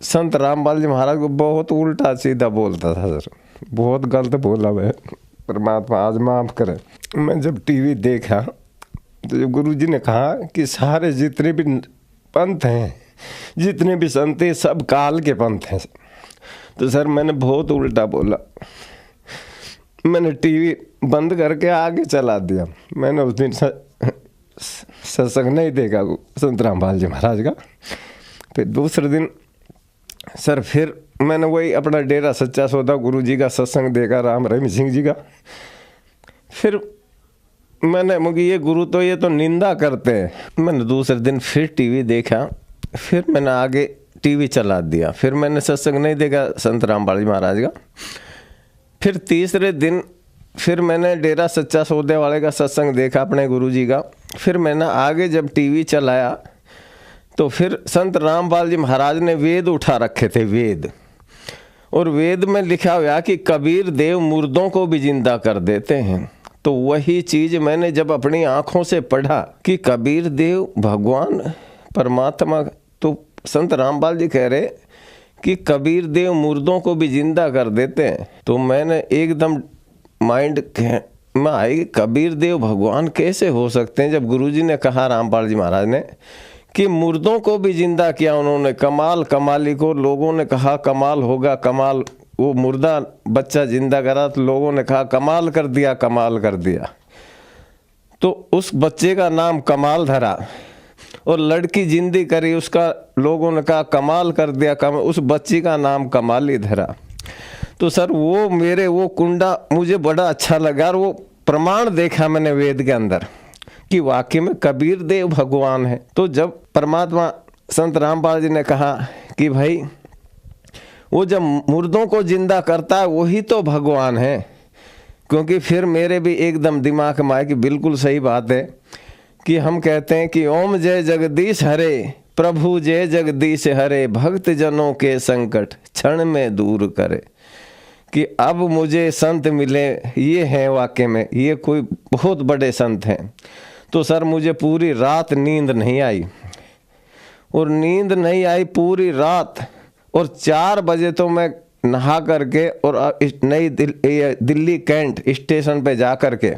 [SPEAKER 4] संत रामपाल जी महाराज को बहुत उल्टा सीधा बोलता था सर, बहुत गलत बोला मैं, परमात्मा आज माफ़ करे। मैं जब टीवी देखा तो जब गुरु जी ने कहा कि सारे जितने भी पंथ हैं, जितने भी संत हैं, सब काल के पंथ हैं, तो सर मैंने बहुत उल्टा बोला। मैंने टीवी बंद करके आगे चला दिया। मैंने उस दिन सत्संग नहीं देखा संत रामपाल जी महाराज का। फिर दूसरे दिन सर फिर मैंने वही अपना डेरा सच्चा सौदा गुरु जी का सत्संग देखा, राम रहीम सिंह जी का। फिर मैंने मुझे ये गुरु तो ये तो निंदा करते हैं। मैंने दूसरे दिन फिर टीवी देखा, फिर मैंने आगे टीवी चला दिया। फिर मैंने सत्संग नहीं देखा संत रामपाल जी महाराज का। फिर तीसरे दिन फिर मैंने डेरा सच्चा सौदे वाले का सत्संग देखा अपने गुरु जी का। फिर मैंने आगे जब टीवी चलाया तो फिर संत रामपाल जी महाराज ने वेद उठा रखे थे, वेद। और वेद में लिखा हुआ कि कबीर देव मुर्दों को भी जिंदा कर देते हैं। तो वही चीज़ मैंने जब अपनी आँखों से पढ़ा कि कबीर देव भगवान परमात्मा, तो संत रामपाल जी कह रहे कि कबीर देव मुर्दों को भी जिंदा कर देते हैं। तो मैंने एकदम माइंड में आई कबीर देव भगवान कैसे हो सकते हैं, जब गुरुजी ने कहा रामपाल जी महाराज ने कि मुर्दों को भी जिंदा किया उन्होंने। कमाल कमाली को लोगों ने कहा कमाल होगा, कमाल। वो मुर्दा बच्चा जिंदा करा तो लोगों ने कहा कमाल कर दिया, कमाल कर दिया। तो उस बच्चे का नाम कमाल धरा। और लड़की जिंदी करी, उसका लोगों ने कहा कमाल कर दिया, उस बच्ची का नाम कमाली धरा। तो सर वो मेरे वो कुंडा मुझे बड़ा अच्छा लगा। और वो प्रमाण देखा मैंने वेद के अंदर कि वाकई में कबीर देव भगवान है। तो जब परमात्मा संत रामपाल जी ने कहा कि भाई वो जब मुर्दों को जिंदा करता है वही तो भगवान है, क्योंकि फिर मेरे भी एकदम दिमाग में आया कि बिल्कुल सही बात है कि हम कहते हैं कि ओम जय जगदीश हरे, प्रभु जय जगदीश हरे, भक्त जनों के संकट क्षण में दूर करे। कि अब मुझे संत मिले, ये हैं वाकई में, ये कोई बहुत बड़े संत हैं। तो सर मुझे पूरी रात नींद नहीं आई, और नींद नहीं आई पूरी रात। और 4 बजे तो मैं नहा करके और नई दिल्ली कैंट स्टेशन पे जा करके,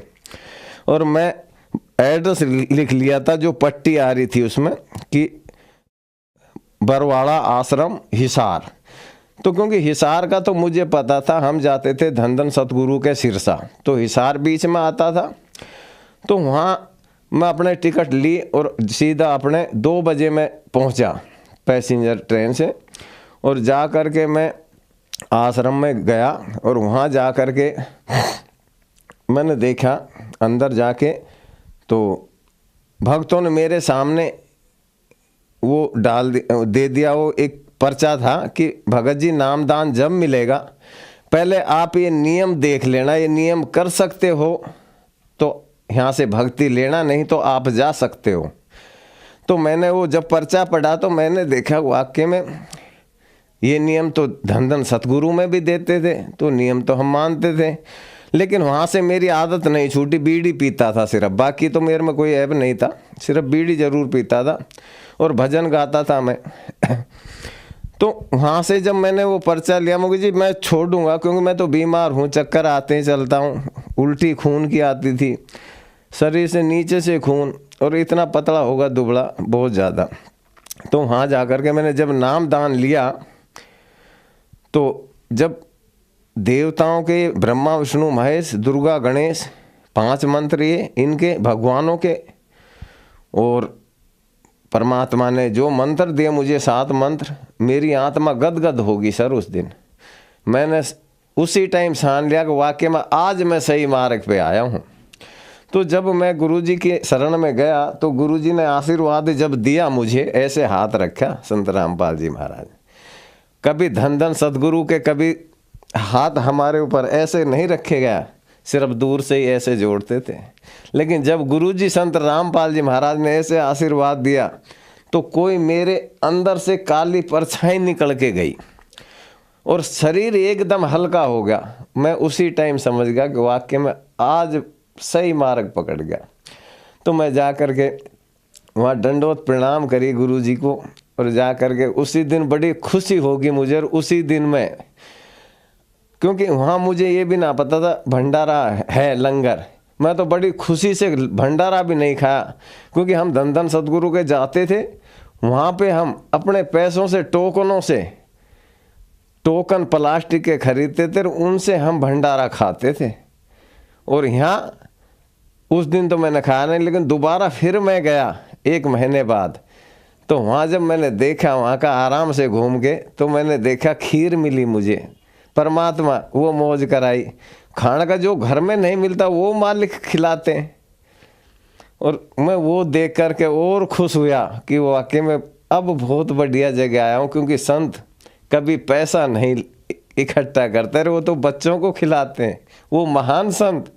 [SPEAKER 4] और मैं एड्रेस लिख लिया था जो पट्टी आ रही थी उसमें कि बरवाड़ा आश्रम हिसार। तो क्योंकि हिसार का तो मुझे पता था, हम जाते थे धन सतगुरु के सिरसा, तो हिसार बीच में आता था। तो वहाँ मैं अपने टिकट ली और सीधा अपने 2 बजे में पहुँचा पैसेंजर ट्रेन से। और जा कर के मैं आश्रम में गया, और वहाँ जा कर के मैंने देखा अंदर जाके, तो भक्तों ने मेरे सामने वो दे दिया। वो एक पर्चा था कि भगत जी नामदान जब मिलेगा पहले आप ये नियम देख लेना, ये नियम कर सकते हो तो यहाँ से भक्ति लेना, नहीं तो आप जा सकते हो। तो मैंने वो जब पर्चा पढ़ा तो मैंने देखा वाकई में ये नियम तो धन सतगुरु में भी देते थे, तो नियम तो हम मानते थे। लेकिन वहाँ से मेरी आदत नहीं छूटी, बीड़ी पीता था सिर्फ, बाकी तो मेरे में कोई ऐब नहीं था, सिर्फ बीड़ी जरूर पीता था और भजन गाता था मैं। तो वहाँ से जब मैंने वो पर्चा लिया, मुझे जी मैं छोड़ दूँगा क्योंकि मैं तो बीमार हूँ, चक्कर आते ही चलता हूँ, उल्टी खून की आती थी, शरीर से नीचे से खून, और इतना पतला होगा दुबला बहुत ज़्यादा। तो वहाँ जा कर के मैंने जब नाम दान लिया, तो जब देवताओं के ब्रह्मा विष्णु महेश दुर्गा गणेश 5 मंत्र ये इनके भगवानों के, और परमात्मा ने जो मंत्र दिए मुझे 7 मंत्र, मेरी आत्मा गदगद होगी सर उस दिन। मैंने उसी टाइम ठान लिया कि वाकई में आज मैं सही मार्ग पे आया हूँ। तो जब मैं गुरुजी के शरण में गया तो गुरुजी ने आशीर्वाद जब दिया मुझे, ऐसे हाथ रखा संत रामपाल जी महाराज। कभी धन सतगुरु के कभी हाथ हमारे ऊपर ऐसे नहीं रखे गया, सिर्फ दूर से ही ऐसे जोड़ते थे। लेकिन जब गुरुजी संत रामपाल जी महाराज ने ऐसे आशीर्वाद दिया तो कोई मेरे अंदर से काली परछाई निकल के गई और शरीर एकदम हल्का हो गया। मैं उसी टाइम समझ गया कि वाकई में आज सही मार्ग पकड़ गया। तो मैं जा कर के वहाँ दंडवत प्रणाम करी गुरुजी को, और जा कर के उसी दिन बड़ी खुशी होगी मुझे। और उसी दिन में, क्योंकि वहाँ मुझे ये भी ना पता था भंडारा है लंगर, मैं तो बड़ी खुशी से भंडारा भी नहीं खाया, क्योंकि हम धन धन सतगुरु के जाते थे, वहाँ पे हम अपने पैसों से टोकनों से टोकन प्लास्टिक के खरीदते थे, उनसे हम भंडारा खाते थे। और यहाँ उस दिन तो मैंने खाया नहीं, लेकिन दोबारा फिर मैं गया 1 महीने बाद, तो वहाँ जब मैंने देखा वहाँ का आराम से घूम के, तो मैंने देखा खीर मिली मुझे, परमात्मा वो मौज कराई। खाने का जो घर में नहीं मिलता वो मालिक खिलाते हैं, और मैं वो देख कर के और खुश हुआ कि वो वाकई में अब बहुत बढ़िया जगह आया हूँ, क्योंकि संत कभी पैसा नहीं इकट्ठा करते रहे, वो तो बच्चों को खिलाते हैं। वो महान संत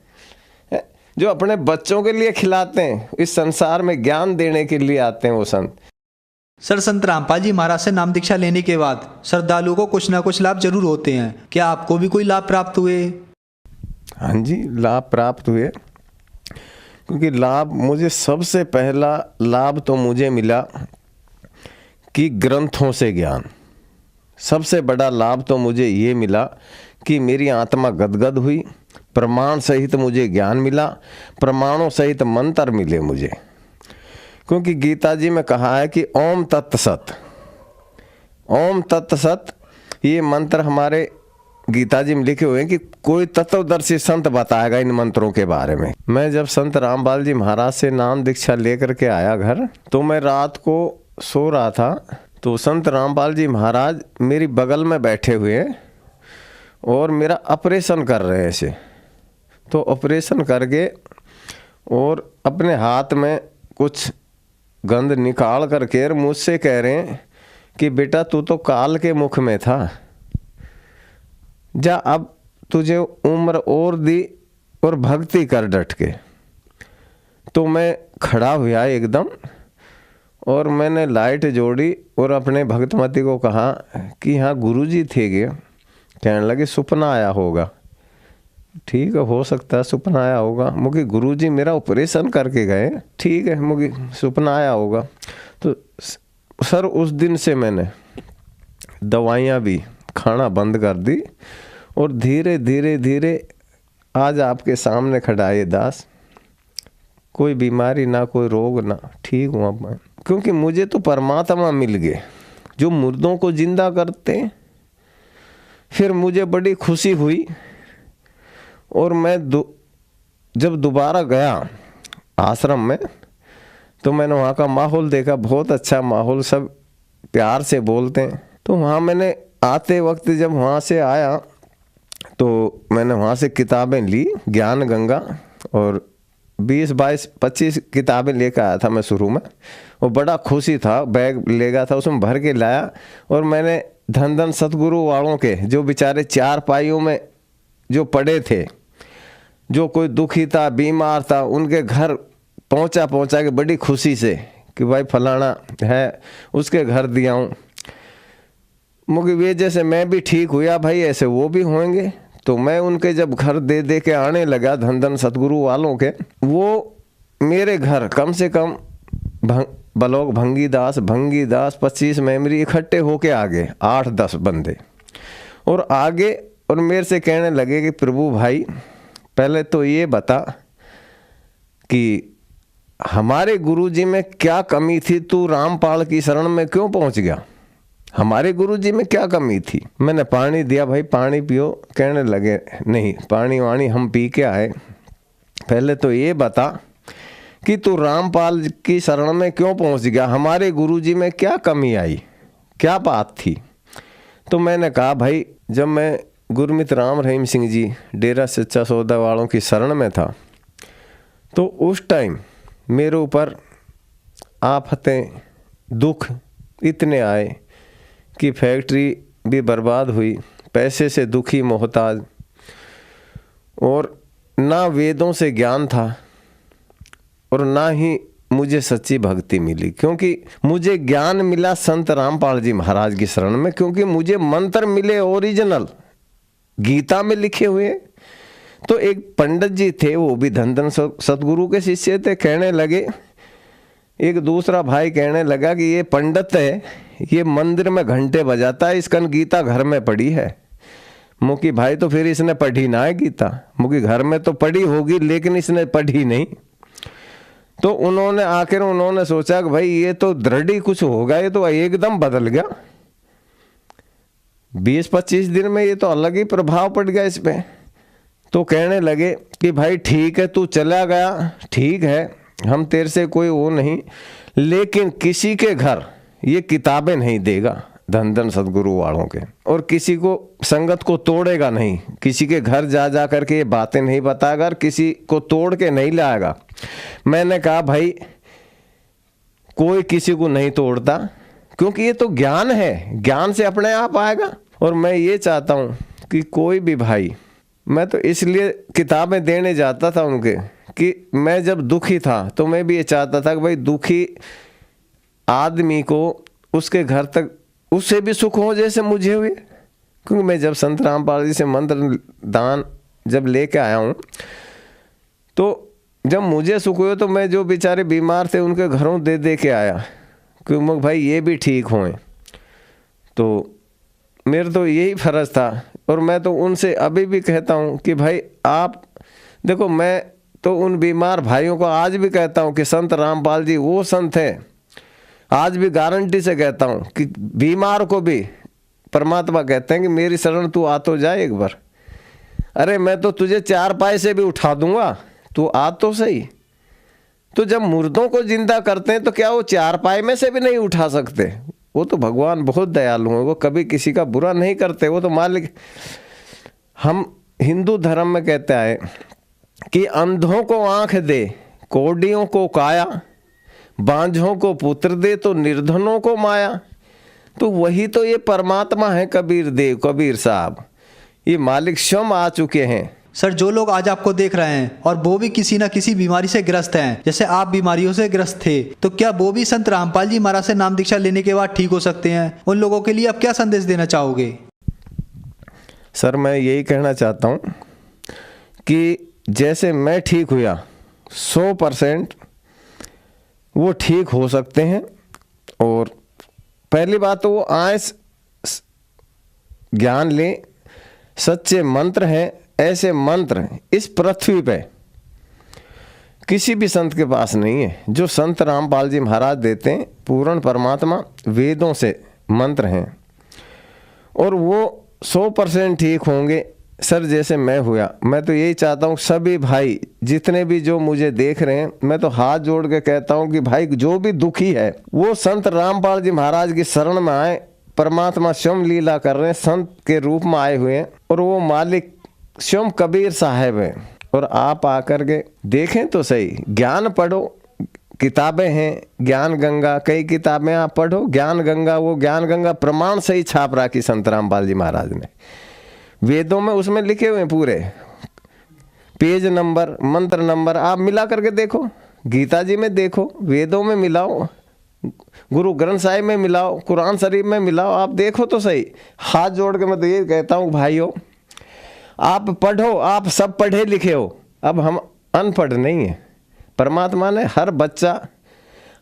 [SPEAKER 4] हैं जो अपने बच्चों के लिए खिलाते हैं, इस संसार में ज्ञान देने के लिए आते हैं वो संत।
[SPEAKER 3] सर, संत रामपाल जी महाराज से नाम दीक्षा लेने के बाद श्रद्धालुओं को कुछ ना कुछ लाभ जरूर होते हैं, क्या आपको भी कोई लाभ प्राप्त हुए?
[SPEAKER 4] हाँ जी, लाभ प्राप्त हुए, क्योंकि लाभ मुझे सबसे पहला लाभ तो मुझे मिला कि ग्रंथों से ज्ञान। सबसे बड़ा लाभ तो मुझे ये मिला कि मेरी आत्मा गदगद हुई, प्रमाण सहित मुझे ज्ञान मिला, प्रमाणों सहित मंत्र मिले मुझे। क्योंकि गीता जी में कहा है कि ओम तत् सत, ओम तत् सत, ये मंत्र हमारे गीता जी में लिखे हुए हैं कि कोई तत्वदर्शी संत बताएगा इन मंत्रों के बारे में। मैं जब संत रामपाल जी महाराज से नाम दीक्षा लेकर के आया घर, तो मैं रात को सो रहा था, तो संत रामपाल जी महाराज मेरी बगल में बैठे हुए हैं और मेरा ऑपरेशन कर रहे हैं ऐसे। तो ऑपरेशन करके और अपने हाथ में कुछ गंध निकाल करके मुझसे कह रहे हैं कि बेटा तू तो काल के मुख में था, जा अब तुझे उम्र और दी और भक्ति कर डट के। तो मैं खड़ा हुआ एकदम और मैंने लाइट जोड़ी और अपने भक्तमती को कहा कि हाँ गुरुजी थे क्या? कहने लगे सपना आया होगा। ठीक है, हो सकता है सपना आया होगा, मुझे गुरुजी मेरा ऑपरेशन करके गए, ठीक है मुझे सपना आया होगा। तो सर उस दिन से मैंने दवाइयाँ भी खाना बंद कर दी और धीरे धीरे धीरे आज आपके सामने खड़ा है दास, कोई बीमारी ना कोई रोग ना, ठीक हुआ मैं। क्योंकि मुझे तो परमात्मा मिल गए जो मुर्दों को जिंदा करते हैं। फिर मुझे बड़ी खुशी हुई और मैं जब दोबारा गया आश्रम में, तो मैंने वहाँ का माहौल देखा, बहुत अच्छा माहौल, सब प्यार से बोलते हैं। तो वहाँ मैंने आते वक्त जब वहाँ से आया तो मैंने वहाँ से किताबें ली, ज्ञान गंगा, और 20, 22, 25 किताबें लेकर आया था मैं शुरू में, और बड़ा खुशी था, बैग ले गया था उसमें भर के लाया। और मैंने धन धन सतगुरु वालों के जो बेचारे 4 पाइयों में जो पड़े थे, जो कोई दुखी था बीमार था, उनके घर पहुंचा के बड़ी खुशी से कि भाई फलाना है उसके घर दिया हूँ। मुझे वे जैसे मैं भी ठीक हुआ भाई ऐसे वो भी होंगे। तो मैं उनके जब घर दे के आने लगा धन धन सतगुरु वालों के, वो मेरे घर कम से कम बलोक भंगी दास 25 मेमरी इकट्ठे होके आ गए, 8-10 बंदे, और आगे और मेरे से कहने लगे कि प्रभु भाई पहले तो ये बता कि हमारे गुरुजी में क्या कमी थी, तू रामपाल की शरण में क्यों पहुंच गया, हमारे गुरुजी में क्या कमी थी। मैंने पानी दिया, भाई पानी पियो, कहने लगे नहीं पानी वानी हम पी के आए, पहले तो ये बता कि तू रामपाल की शरण में क्यों पहुंच गया, हमारे गुरुजी में क्या कमी आई, क्या बात थी। तो मैंने कहा भाई जब मैं गुरमित राम रहीम सिंह जी डेरा सच्चा सौदा वालों की शरण में था, तो उस टाइम मेरे ऊपर आफतें दुख इतने आए कि फैक्ट्री भी बर्बाद हुई, पैसे से दुखी मोहताज, और ना वेदों से ज्ञान था और ना ही मुझे सच्ची भक्ति मिली। क्योंकि मुझे ज्ञान मिला संत रामपाल जी महाराज की शरण में, क्योंकि मुझे मंत्र मिले ओरिजिनल गीता में लिखे हुए। तो एक पंडित जी थे, वो भी धन धन सतगुरु के शिष्य थे, कहने लगे, एक दूसरा भाई कहने लगा कि ये पंडित है, ये मंदिर में घंटे बजाता है, इसका गीता घर में पड़ी है। मुकी भाई तो फिर इसने पढ़ी ना है गीता, मुकी घर में तो पढ़ी होगी लेकिन इसने पढ़ी नहीं। तो उन्होंने आखिर उन्होंने सोचा कि भाई ये तो दृढ़ ही कुछ होगा, ये तो एकदम बदल गया। 20-25 दिन में ये तो अलग ही प्रभाव पड़ गया इस पे। तो कहने लगे कि भाई ठीक है तू चला गया, ठीक है हम तेरे से कोई वो नहीं, लेकिन किसी के घर ये किताबें नहीं देगा धन धन सदगुरु वालों के, और किसी को संगत को तोड़ेगा नहीं, किसी के घर जा जा करके ये बातें नहीं बताएगा और किसी को तोड़ के नहीं लाएगा। मैंने कहा भाई कोई किसी को नहीं तोड़ता, क्योंकि ये तो ज्ञान है, ज्ञान से अपने आप आएगा। और मैं ये चाहता हूँ कि कोई भी भाई, मैं तो इसलिए किताबें देने जाता था उनके कि मैं जब दुखी था तो मैं भी ये चाहता था कि भाई दुखी आदमी को उसके घर तक उससे भी सुख हो जैसे मुझे हुए। क्योंकि मैं जब संत रामपाल जी से मंत्र दान जब लेके आया हूँ तो जब मुझे सुख हुए तो मैं जो बेचारे बीमार थे उनके घरों दे दे के आया क्योंकि भाई ये भी ठीक हों। तो मेरा तो यही फ़र्ज़ था, और मैं तो उनसे अभी भी कहता हूँ कि भाई आप देखो, मैं तो उन बीमार भाइयों को आज भी कहता हूँ कि संत रामपाल जी वो संत हैं, आज भी गारंटी से कहता हूँ कि बीमार को भी परमात्मा कहते हैं कि मेरी शरण तू आ तो जाए एक बार। अरे मैं तो तुझे 4 पाए से भी उठा दूंगा, तू आ तो सही। तो जब मुर्दों को जिंदा करते हैं तो क्या वो 4 पाए में से भी नहीं उठा सकते? वो तो भगवान बहुत दयालु हैं, वो कभी किसी का बुरा नहीं करते, वो तो मालिक। हम हिंदू धर्म में कहते आए कि अंधों को आंख दे, कोढ़ियों को काया, बांझों को पुत्र दे तो निर्धनों को माया। तो वही तो ये परमात्मा है कबीर देव, कबीर साहब, ये मालिक स्वयं आ चुके हैं।
[SPEAKER 3] सर, जो लोग आज आपको देख रहे हैं और वो भी किसी न किसी बीमारी से ग्रस्त हैं, जैसे आप बीमारियों से ग्रस्त थे, तो क्या वो भी संत रामपाल जी महाराज से नाम दीक्षा लेने के बाद ठीक हो सकते हैं? उन लोगों के लिए आप क्या संदेश देना चाहोगे?
[SPEAKER 4] सर मैं यही कहना चाहता हूँ कि जैसे मैं ठीक हुआ 100% वो ठीक हो सकते हैं। और पहली बात तो वो आए ज्ञान लें, सच्चे मंत्र हैं, ऐसे मंत्र इस पृथ्वी पे किसी भी संत के पास नहीं है जो संत रामपाल जी महाराज देते हैं। पूर्ण परमात्मा वेदों से मंत्र हैं और वो 100% ठीक होंगे। सर जैसे मैं हुआ, मैं तो यही चाहता हूँ सभी भाई जितने भी जो मुझे देख रहे हैं, मैं तो हाथ जोड़ के कहता हूँ कि भाई जो भी दुखी है वो संत रामपाल जी महाराज की शरण में आए। परमात्मा स्वयं लीला कर रहे हैं, संत के रूप में आए हुए हैं, और वो मालिक स्वयं कबीर साहब है। और आप आकर के देखें तो सही, ज्ञान पढ़ो, किताबें हैं ज्ञान गंगा, कई किताबें आप पढ़ो, ज्ञान गंगा, वो ज्ञान गंगा प्रमाण सही छाप रखी संत रामपाल जी महाराज ने वेदों में, उसमें लिखे हुए हैं पूरे पेज नंबर, मंत्र नंबर, आप मिला करके देखो, गीता जी में देखो, वेदों में मिलाओ, गुरु ग्रंथ साहिब में मिलाओ, कुरान शरीफ में मिलाओ, आप देखो तो सही। हाथ जोड़ के मैं तो ये कहता हूँ भाइयों, आप पढ़ो, आप सब पढ़े लिखे हो, अब हम अनपढ़ नहीं है। परमात्मा ने हर बच्चा,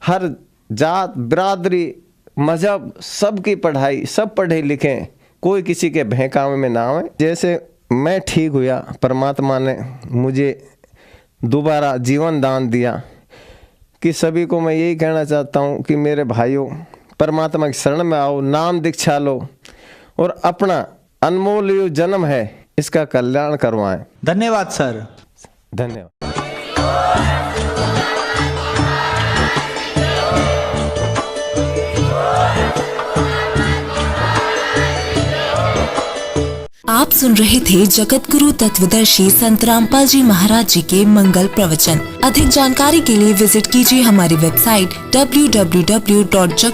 [SPEAKER 4] हर जात बिरादरी मजहब सबकी पढ़ाई, सब पढ़े लिखे, कोई किसी के बहकावे में ना आए। जैसे मैं ठीक हुआ, परमात्मा ने मुझे दोबारा जीवन दान दिया, कि सभी को मैं यही कहना चाहता हूँ कि मेरे भाइयों परमात्मा की शरण में आओ, नाम दीक्षा लो और अपना अनमोल जो जन्म है इसका कल्याण करवाएं।
[SPEAKER 3] धन्यवाद सर।
[SPEAKER 4] धन्यवाद।
[SPEAKER 5] आप सुन रहे थे जगत गुरु तत्वदर्शी संत रामपाल जी महाराज जी के मंगल प्रवचन। अधिक जानकारी के लिए विजिट कीजिए हमारी वेबसाइट www.jagatguru.org।